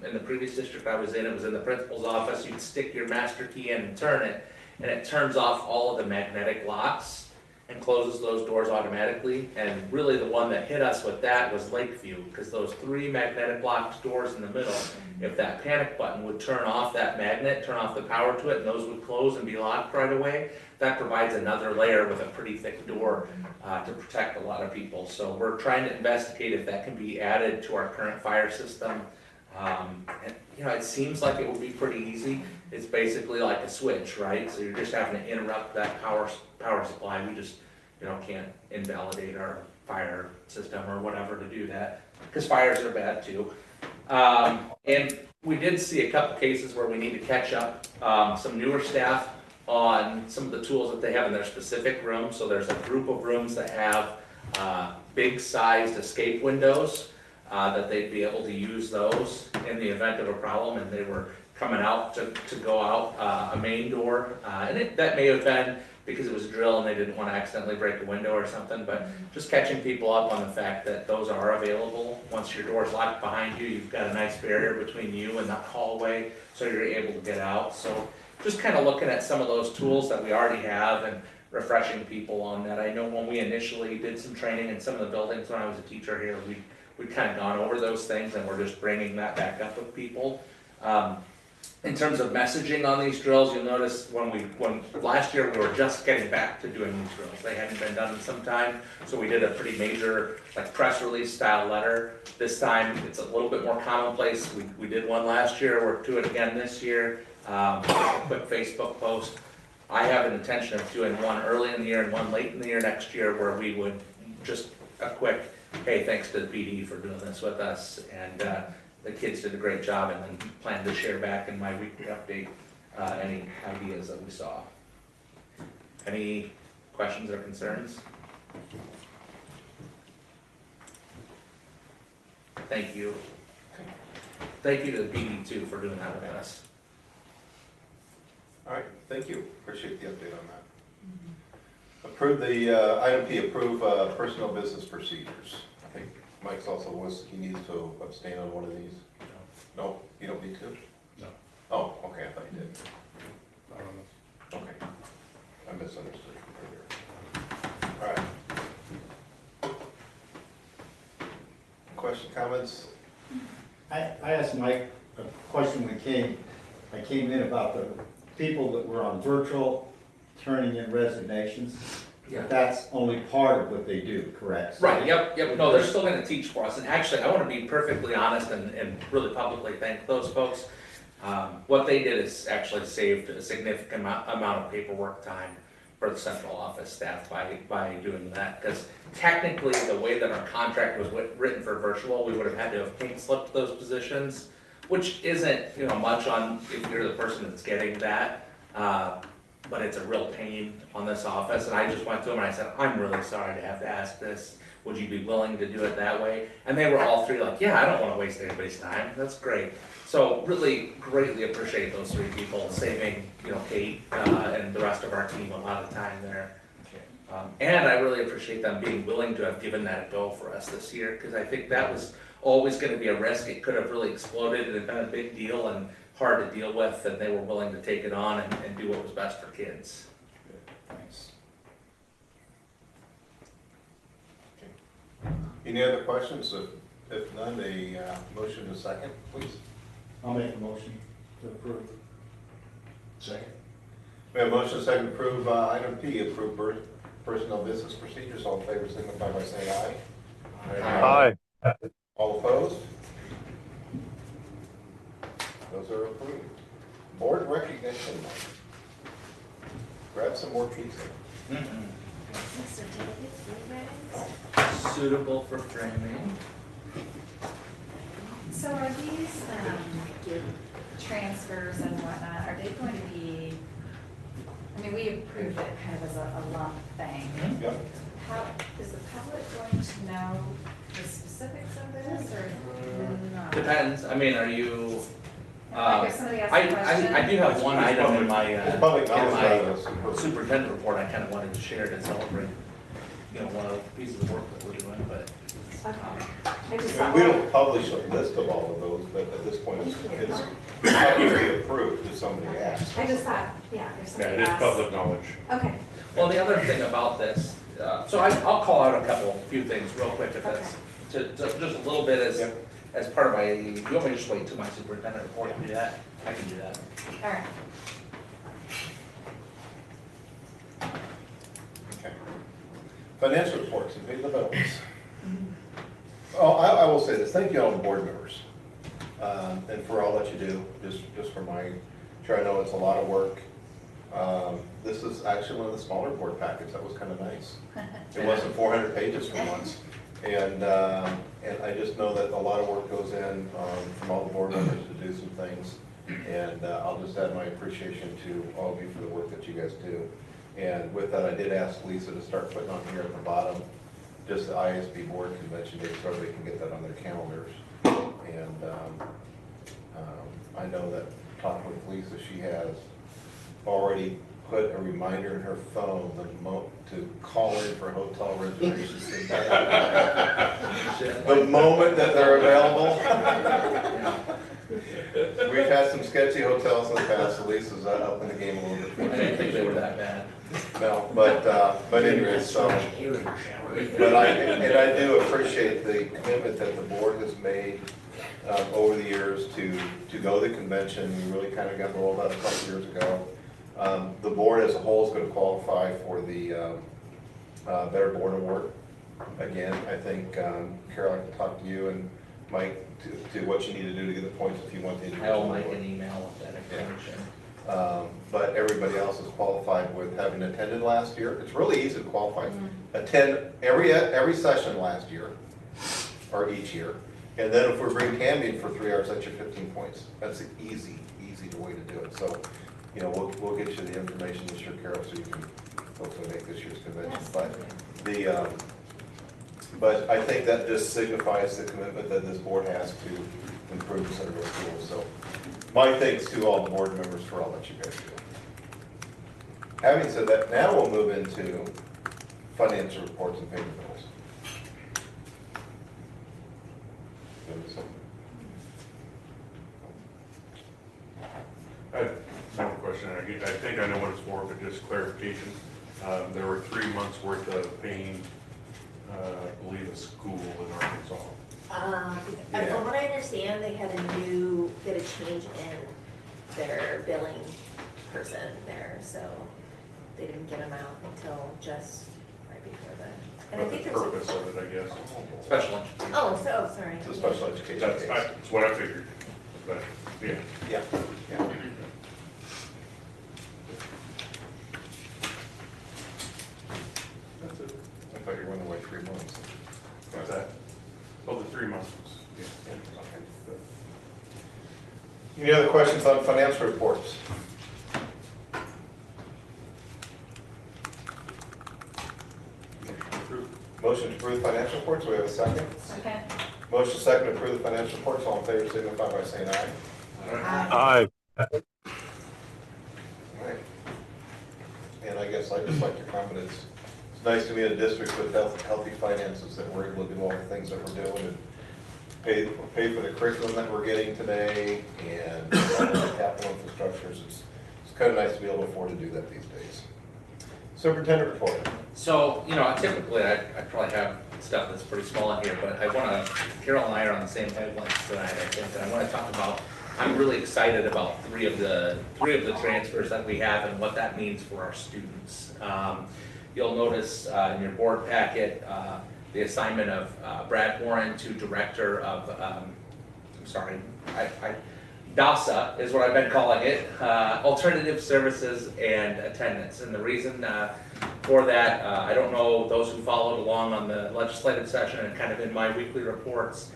in the previous district I was in, it was in the principal's office, you'd stick your master key in and turn it, and it turns off all of the magnetic locks and closes those doors automatically. And really the one that hit us with that was Lakeview, because those 3 magnetic locked doors in the middle, if that panic button would turn off that magnet, turn off the power to it, and those would close and be locked right away, that provides another layer with a pretty thick door to protect a lot of people. So we're trying to investigate if that can be added to our current fire system. And you know, it seems like it would be pretty easy. It's basically like a switch, right? So you're just having to interrupt that power supply. We just, you know, can't invalidate our fire system or whatever to do that, because fires are bad too. And we did see a couple cases where we need to catch up some newer staff on some of the tools that they have in their specific rooms. So there's a group of rooms that have big sized escape windows that they'd be able to use those in the event of a problem, and they were coming out to go out a main door. And that may have been because it was a drill and they didn't want to accidentally break a window or something, but just catching people up on the fact that those are available. Once your door's locked behind you, you've got a nice barrier between you and that hallway, so you're able to get out. So just kind of looking at some of those tools that we already have and refreshing people on that. I know when we initially did some training in some of the buildings when I was a teacher here, we'd kind of gone over those things, and we're just bringing that back up with people. In terms of messaging on these drills, you'll notice when last year we were just getting back to doing these drills. They hadn't been done in some time, so we did a pretty major like press release style letter. This time it's a little bit more commonplace. We did one last year, we're doing it again this year. A quick Facebook post. I have an intention of doing one early in the year and one late in the year next year, where we would just a quick, hey, thanks to the PD for doing this with us, and the kids did a great job, and then plan to share back in my weekly update any ideas that we saw. Any questions or concerns? Thank you. Thank you to the PD too for doing that with us. All right, thank you. Appreciate the update on that. Approve the, item P, approve personal business procedures. I think Mike's also he needs to abstain on one of these? No, you don't need to? No. Oh, okay, I thought you did. I don't know. Okay. I misunderstood earlier. All right. Question, comments? I asked Mike a question I came in about the people that were on virtual turning in resignations. Yeah. That's only part of what they do, correct? Right, yep, no, they're still gonna teach for us, and actually, I wanna be perfectly honest and really publicly thank those folks. What they did is actually saved a significant amount of paperwork time for the central office staff by doing that, because technically, the way that our contract was written for virtual, we would have had to have pink slipped those positions, which isn't, much on if you're the person that's getting that. But it's a real pain on this office, and I just went to them and I said, I'm really sorry to have to ask this. Would you be willing to do it that way? And they were all three like, yeah, I don't want to waste anybody's time. That's great. So really greatly appreciate those three people saving, Kate and the rest of our team a lot of time there. And I really appreciate them being willing to have given that a go for us this year, because I think that was always going to be a risk. It could have really exploded and been a big deal and hard to deal with, and they were willing to take it on and do what was best for kids. Thanks. Okay. Any other questions? If none, a motion to second, please. I'll make a motion to approve. Second. We have a motion to second to approve item P, approve personnel business procedures. All in favor, signify by saying aye. Aye. All opposed? Those are approved. Board recognition. Grab some more pizza. Suitable for framing. So are these, transfers and whatnot, are they going to be, we approved it kind of as a lump thing. Yep. How, is the public going to know the specifics of this, or not? Depends. Are you? I guess somebody asked a question. I do have one item in my Public knowledge. superintendent report I kind of wanted to share to celebrate, one of the pieces of work that we're doing, but. Okay. I just We thought, don't publish a list of all of those, but at this point, it's publicly approved if somebody asks. I just thought, yeah, if Yeah, somebody it is asked. public knowledge. Okay. Well, the other thing about this, so I'll call out a few things real quick if that's, just a little bit as part of my, you want me to just wait till my superintendent report to do that? I can do that. All right. Okay. Financial reports and pay the bills. Oh, I will say this, thank you all the board members, and for all that you do, just for sure I know it's a lot of work. This is actually one of the smaller board packets, that was kind of nice. It wasn't 400 pages for once, and I just know that a lot of work goes in from all the board members to do some things, and I'll just add my appreciation to all of you for the work that you guys do. And with that, I did ask Lisa to start putting on here at the bottom just the ISB board convention date so everybody can get that on their calendars. And I know that talking with Lisa, she has already put a reminder in her phone to call in for hotel reservations. The moment that they're available. We've had some sketchy hotels in the past, so Lisa's up in the game a little bit. I didn't think they were that bad. No, but anyways, so. But I do appreciate the commitment that the board has made over the years to go to the convention. We really kind of got rolled out a couple years ago. The board as a whole is going to qualify for the Better Board Award. Again, I think, Carol, I can talk to you and Mike to what you need to do to get the points if you want the individual I'll make award. an email with that information. But everybody else is qualified with having attended last year. It's really easy to qualify. Attend every session last year, or each year. And then if we bring Tammy in for 3 hours, that's your 15 points. That's an easy way to do it. So, we'll get you the information this year, Carol, so you can hopefully make this year's convention. But I think that just signifies the commitment that this board has to improve the Centerville schools. So my thanks to all the board members for all that you guys do. Having said that, now we'll move into financial reports and payment bills. question, I think I know what it's for, but just clarification. There were 3 months worth of paying, I believe, a school in Arkansas. From what I understand, they had a change in their billing person there, so they didn't get them out until just right before the, and I think The there's purpose of it, I guess. Special education. Sorry. It's a special education That's, case. that's what I figured, but, yeah. Yeah, yeah. That's it. I thought you were wondering why 3 months. What's that? Oh, the 3 months was, yeah. Any other questions on financial reports? Motion to approve financial reports, we have a second? Okay. Motion second to approve the financial reports, all in favor signify by saying aye. Aye. Right. And I guess I just like your confidence. It's nice to be in a district with healthy finances, that we're able to do all the things that we're doing and pay for the curriculum that we're getting today and all the capital infrastructures. It's kind of nice to be able to afford to do that these days. Superintendent report. So, typically I probably have stuff that's pretty small in here, but Carol and I are on the same wavelength tonight, I think, and I want to talk about, I'm really excited about three of the transfers that we have and what that means for our students. You'll notice in your board packet, the assignment of Brad Warren to Director of, DASA is what I've been calling it, Alternative Services and Attendance. And the reason for that, I don't know those who followed along on the legislative session and kind of in my weekly reports,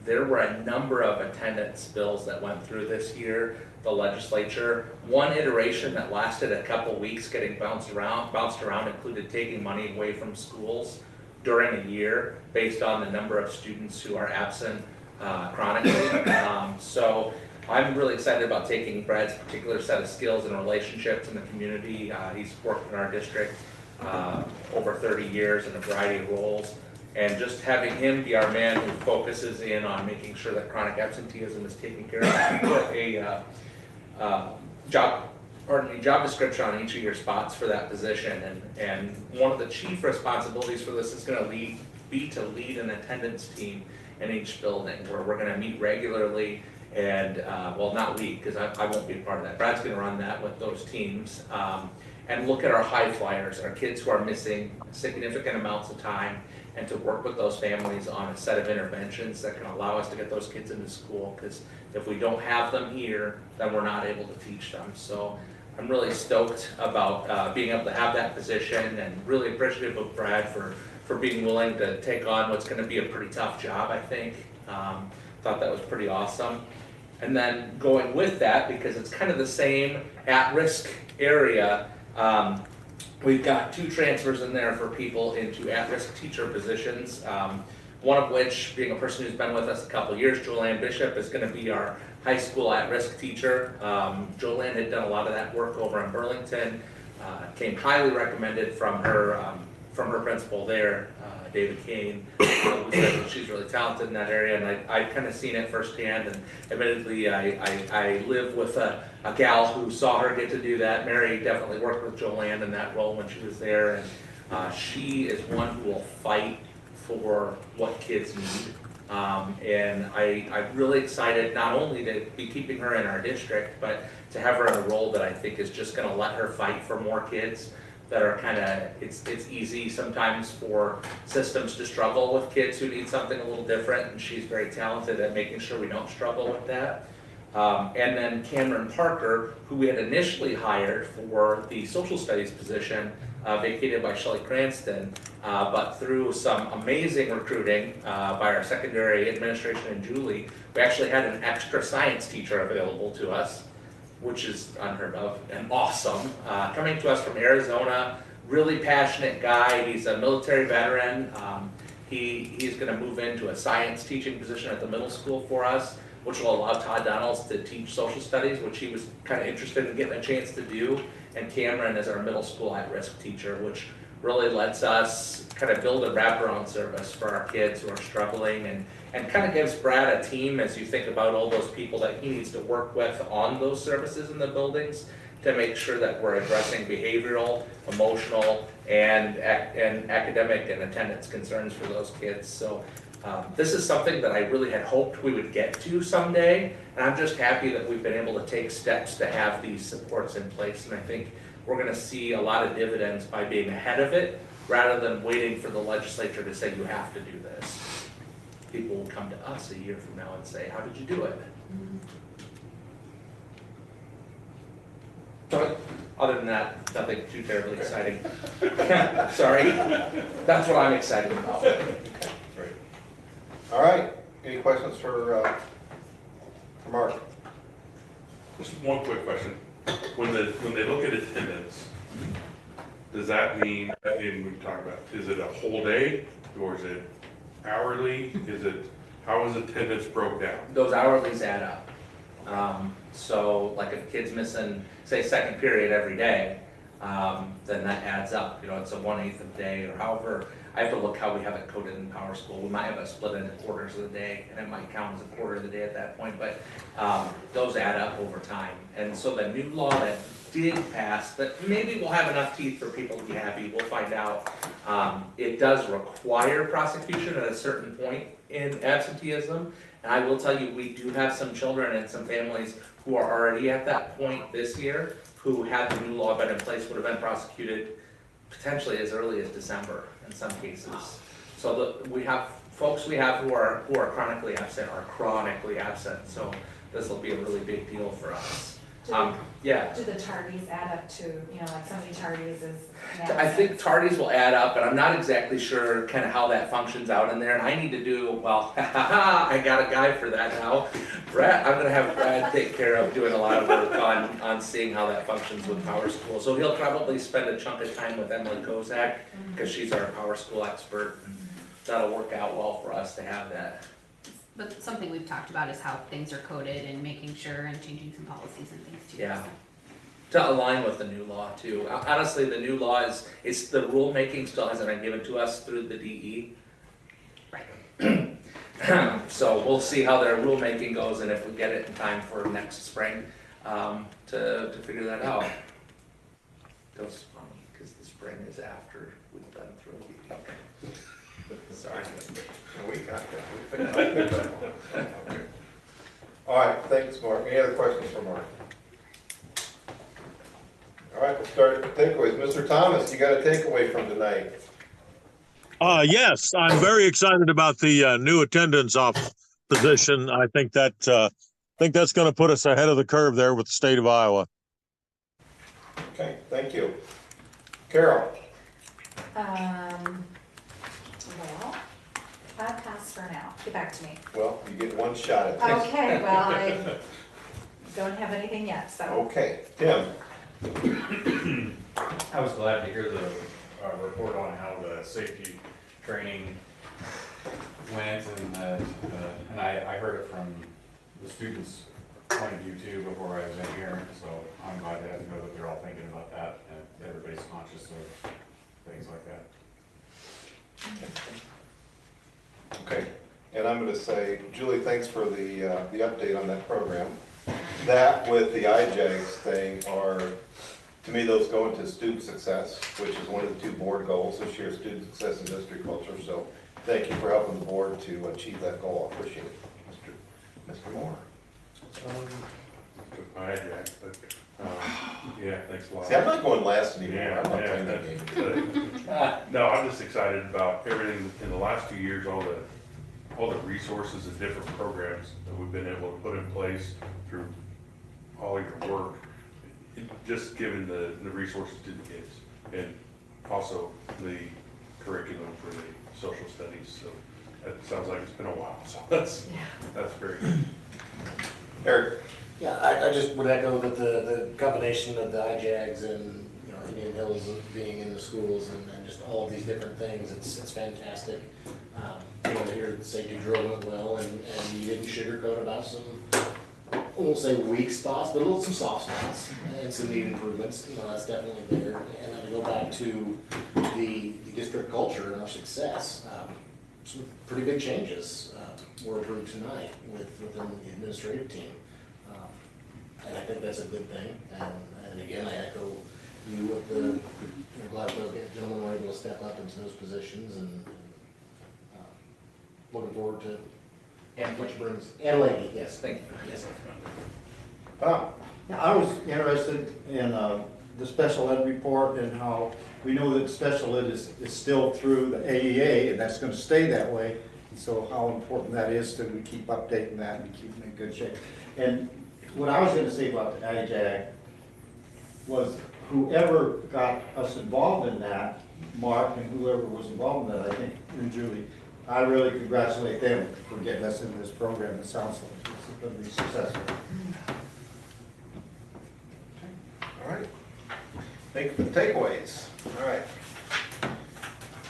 there were a number of attendance bills that went through this year, the legislature. One iteration that lasted a couple weeks getting bounced around included taking money away from schools during a year based on the number of students who are absent chronically. So I'm really excited about taking Brad's particular set of skills and relationships in the community. He's worked in our district over 30 years in a variety of roles, and just having him be our man who focuses in on making sure that chronic absenteeism is taken care of. Put a job description on each of your spots for that position, and one of the chief responsibilities for this is going to be to lead an attendance team in each building, where we're going to meet regularly and, well, not we, because I won't be a part of that. Brad's going to run that with those teams, and look at our high flyers, our kids who are missing significant amounts of time, and to work with those families on a set of interventions that can allow us to get those kids into school, because if we don't have them here, then we're not able to teach them. So I'm really stoked about being able to have that position, and really appreciative of Brad for being willing to take on what's going to be a pretty tough job, I think. Thought that was pretty awesome. And then going with that, because it's kind of the same at-risk area, we've got 2 transfers in there for people into at-risk teacher positions. One of which, being a person who's been with us a couple of years, Joanne Bishop, is going to be our high school at-risk teacher. Joanne had done a lot of that work over in Burlington, came highly recommended from her principal there, David Kane, who said that she's really talented in that area, and I've kind of seen it firsthand, and admittedly I live with a gal who saw her get to do that. Mary definitely worked with Joanne in that role when she was there, and she is one who will fight for what kids need. And I'm really excited not only to be keeping her in our district, but to have her in a role that I think is just going to let her fight for more kids that are kind of, it's easy sometimes for systems to struggle with kids who need something a little different, and she's very talented at making sure we don't struggle with that. And then Cameron Parker, who we had initially hired for the social studies position, vacated by Shelley Cranston, but through some amazing recruiting by our secondary administration and Julie, we actually had an extra science teacher available to us, which is unheard of and awesome. Coming to us from Arizona, really passionate guy. He's a military veteran. He's going to move into a science teaching position at the middle school for us, which will allow Todd Donalds to teach social studies, which he was kind of interested in getting a chance to do. And Cameron is our middle school at-risk teacher, which really lets us kind of build a wraparound service for our kids who are struggling, and kind of gives Brad a team as you think about all those people that he needs to work with on those services in the buildings to make sure that we're addressing behavioral, emotional, and academic and attendance concerns for those kids. So this is something that I really had hoped we would get to someday, and I'm just happy that we've been able to take steps to have these supports in place, and I think we're gonna see a lot of dividends by being ahead of it, rather than waiting for the legislature to say you have to do this. People will come to us a year from now and say, how did you do it? So, other than that, nothing too terribly exciting. Sorry, that's what I'm excited about. Great. All right, any questions for Mark? Just one quick question. When they look at attendance, does that mean, and we talk about, is it a whole day or is it hourly? How is attendance broke down? Those hourlies add up. So like if a kid's missing, say, second period every day, then that adds up. You know, it's a 1/8 of the day, or however. I have to look how we have it coded in Power School. We might have it split into quarters of the day, and it might count as a quarter of the day at that point, but those add up over time. And so the new law that did pass, that maybe will have enough teeth for people to be happy, we'll find out. It does require prosecution at a certain point in absenteeism. And I will tell you, we do have some children and some families who are already at that point this year, who, had the new law been in place, would have been prosecuted potentially as early as December in some cases. So we have folks who are chronically absent are chronically absent. So this will be a really big deal for us. Yeah. Do the tardies add up to, you know, like somebody tardies is. I think tardies will add up, but I'm not exactly sure kind of how that functions out in there. And I need to do, well, I got a guy for that now. Brad, I'm gonna have Brad take care of doing a lot of work on seeing how that functions with Power School. So he'll probably spend a chunk of time with Emily Kozak, because she's our Power School expert. And that'll work out well for us to have that. But something we've talked about is how things are coded and making sure and changing some policies and things too. Yeah. To align with the new law too. Honestly, the new law it's the rulemaking still hasn't been given to us through the DE. Right. So we'll see how their rulemaking goes and if we get it in time for next spring, to figure that out. It's funny, because the spring is after we've been through the DE. Sorry. We got that. Okay. All right, thanks, Mark. Any other questions for Mark? All right, we'll start with takeaways. Mr. Thomas, you got a takeaway from tonight? Yes, I'm very excited about the new attendance officer position. I think that's going to put us ahead of the curve there with the state of Iowa. Okay, thank you. Carol? Well, I pass for now. Get back to me. Well, you get one shot at this. Okay, well, I don't have anything yet, so. Okay, Tim? I was glad to hear the report on how the safety training went, and I heard it from the students' point of view too before I was in here, so I'm glad to know that they're all thinking about that and everybody's conscious of things like that. Okay, and I'm going to say, Julie, thanks for the update on that program. That with the IJAGS thing are, to me, those go into student success, which is one of the 2 board goals this year, student success and district culture. So thank you for helping the board to achieve that goal. I appreciate it. Mr. Moore. I had that, but yeah, thanks a lot. See, I'm not going last anymore. Yeah, I'm not playing that game. No, I'm just excited about everything in the last 2 years, all the resources and different programs that we've been able to put in place through all of your work, just giving the resources to the kids, and also the curriculum for the social studies. So that sounds like it's been a while, so that's very good. Eric? Yeah, I just would echo that the combination of the IJAGs and, you know, Indian Hills being in the schools and just all of these different things, it's fantastic. You know, to hear the safety drill went well and you didn't sugarcoat about some, I won't say weak spots, but some soft spots and some need improvements. You know, that's definitely there. And then to go back to the district culture and our success. Some pretty big changes were approved tonight within the administrative team. And I think that's a good thing. And again, I echo you with I'm glad those gentlemen were able to step up into those positions and looking forward to what brings. And lady, yes, thank you. Yes. I was interested in the special ed report and how we know that special ed is still through the AEA, and that's going to stay that way. And so how important that is that we keep updating that and keep it in good shape. And what I was going to say about the IJAG was whoever got us involved in that, Mark and whoever was involved in that, I think, and Julie, I really congratulate them for getting us into this program. It sounds like it's going to be successful. All right. Thank you for the takeaways. All right.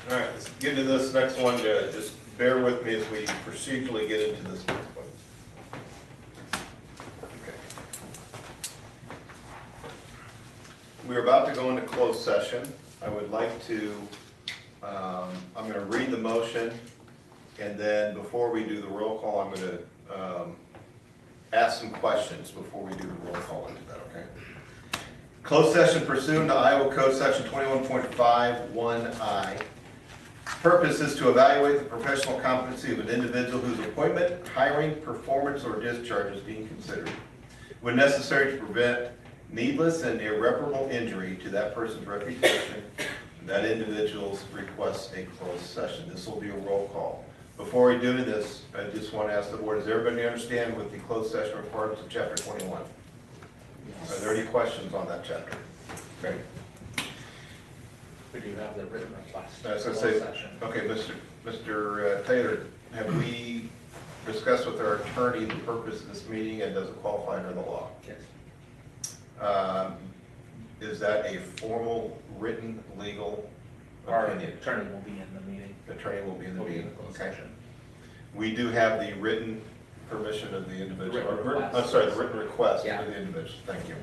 All right, let's get into this next one. Just bear with me as we procedurally get into this next one. Okay. We're about to go into closed session. I would like to, I'm going to read the motion, and then before we do the roll call, I'm going to ask some questions before we do the roll call into that, okay? Closed session pursuant to Iowa Code Section 21.51I. Purpose is to evaluate the professional competency of an individual whose appointment, hiring, performance, or discharge is being considered, when necessary to prevent needless and irreparable injury to that person's reputation, and that individual's requests a closed session. This will be a roll call. Before we do this, I just want to ask the board, does everybody understand what the closed session requirements of Chapter 21? Are there any questions on that chapter? Okay. We do have the written request. I was going to say, okay, Mr. Taylor, have we discussed with our attorney the purpose of this meeting and does it qualify under the law? Yes. Is that a formal, written, legal Our opinion? attorney will be in the meeting. The attorney will be in the meeting. Closed Okay. session. We do have the written permission of the individual. The written request. I'm sorry, the written request Yeah. of the individual. Thank you.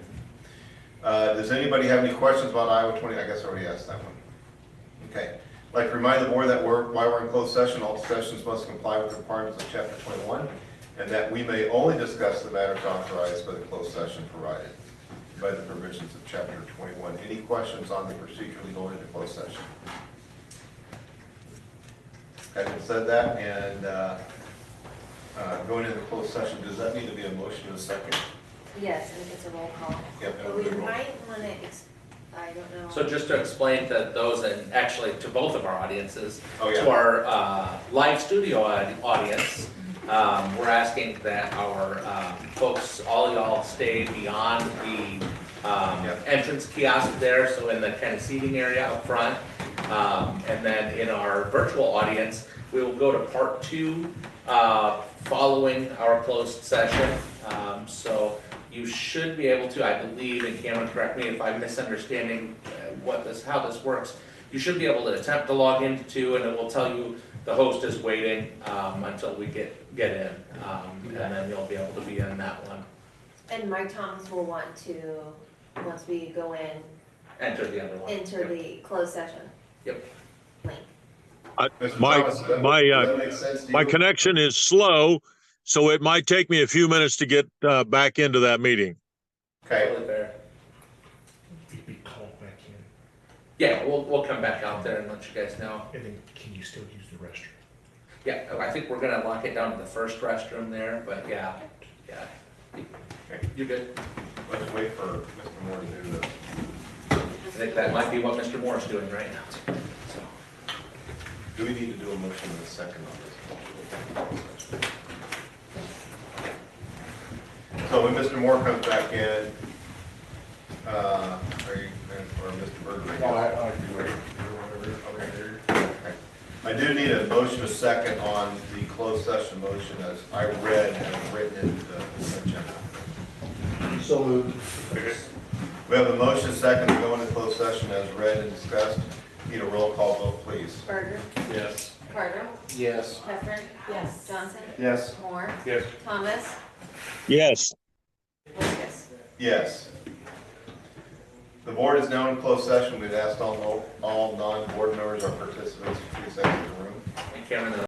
Does anybody have any questions about Iowa 20? I guess I already asked that one. Okay. I'd like to remind the board that while we're in closed session, all sessions must comply with the requirements of Chapter 21, and that we may only discuss the matters authorized by the closed session provided by the provisions of Chapter 21. Any questions on the procedurally going into closed session? Having said that, and going into closed session, does that need to be a motion in a second? Yes, and it's a roll call. Yep, But we might want to, I don't know. So just to explain to those, and actually to both of our audiences, Oh, yeah. to our live studio audience, we're asking that our folks, all y'all stay beyond the entrance kiosk there, so in the kind of seating area up front. And then in our virtual audience, we will go to part 2 following our closed session. So you should be able to, I believe, and Cameron, correct me if I'm misunderstanding how this works. You should be able to attempt to log into 2, and it will tell you the host is waiting until we get in, and then you'll be able to be in that one. And Mike Thomas will want to, once we go in, Enter the other one. enter the closed session. Yep. Link. My connection is slow, so it might take me a few minutes to get back into that meeting. Okay. Totally fair. Yeah, we'll come back out there and let you guys know. And then can you still use the restroom? Yeah, I think we're gonna lock it down to the first restroom there, but yeah. You're good. Let's wait for Mr. Moore to do this. I think that might be what Mr. Moore's doing right now. So. Do we need to do a motion in a second on this? So when Mr. Moore comes back in, are you, or Mr. Berger? No, I can wait. Okay. I do need a motion, a second on the closed session motion as I read and written into the agenda. So moved. We have a motion, second, to go into closed session as read and discussed. Need a roll call vote, please. Berger. Yes. Carter. Yes. Heffern. Yes. Johnson. Yes. Moore. Yes. Thomas. Yes. Lucas. Yes. The board is now in closed session. We've asked all non-board members or participants to please exit the room. And Cameron,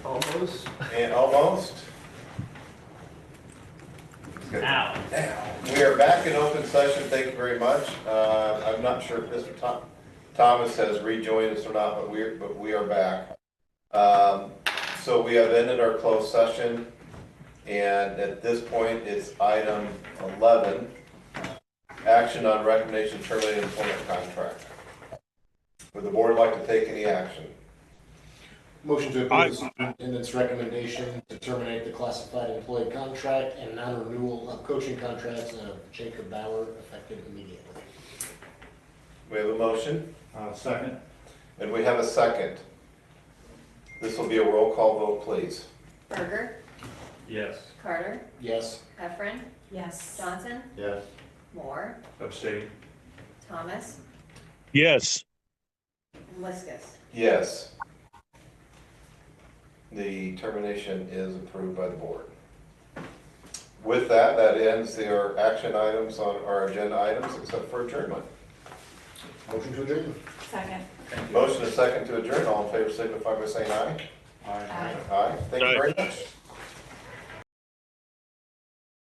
Almost. And almost. Ow. We are back in open session. Thank you very much. I'm not sure if Mr. Thomas has rejoined us or not, but we are back. So we have ended our closed session, and at this point, it's item 11, action on recommendation to terminate employment contract. Would the board like to take any action? Motion to approve the superintendent's recommendation to terminate the classified employee contract and non-renewal of coaching contracts of Jacob Bauer effective immediately. We have a motion, Second. and we have a second. This will be a roll call vote, please. Berger, Yes. Carter, Yes. Heffron, Yes. Johnson, Yes. Moore, Abstain. Thomas, Yes. and Liskus. Yes. The termination is approved by the board. With that, that ends our action items on our agenda items, except for adjournment. Motion to adjourn. Second. Motion and second to adjourn. All in favor signify by saying aye. Aye. Aye. Thank you very much.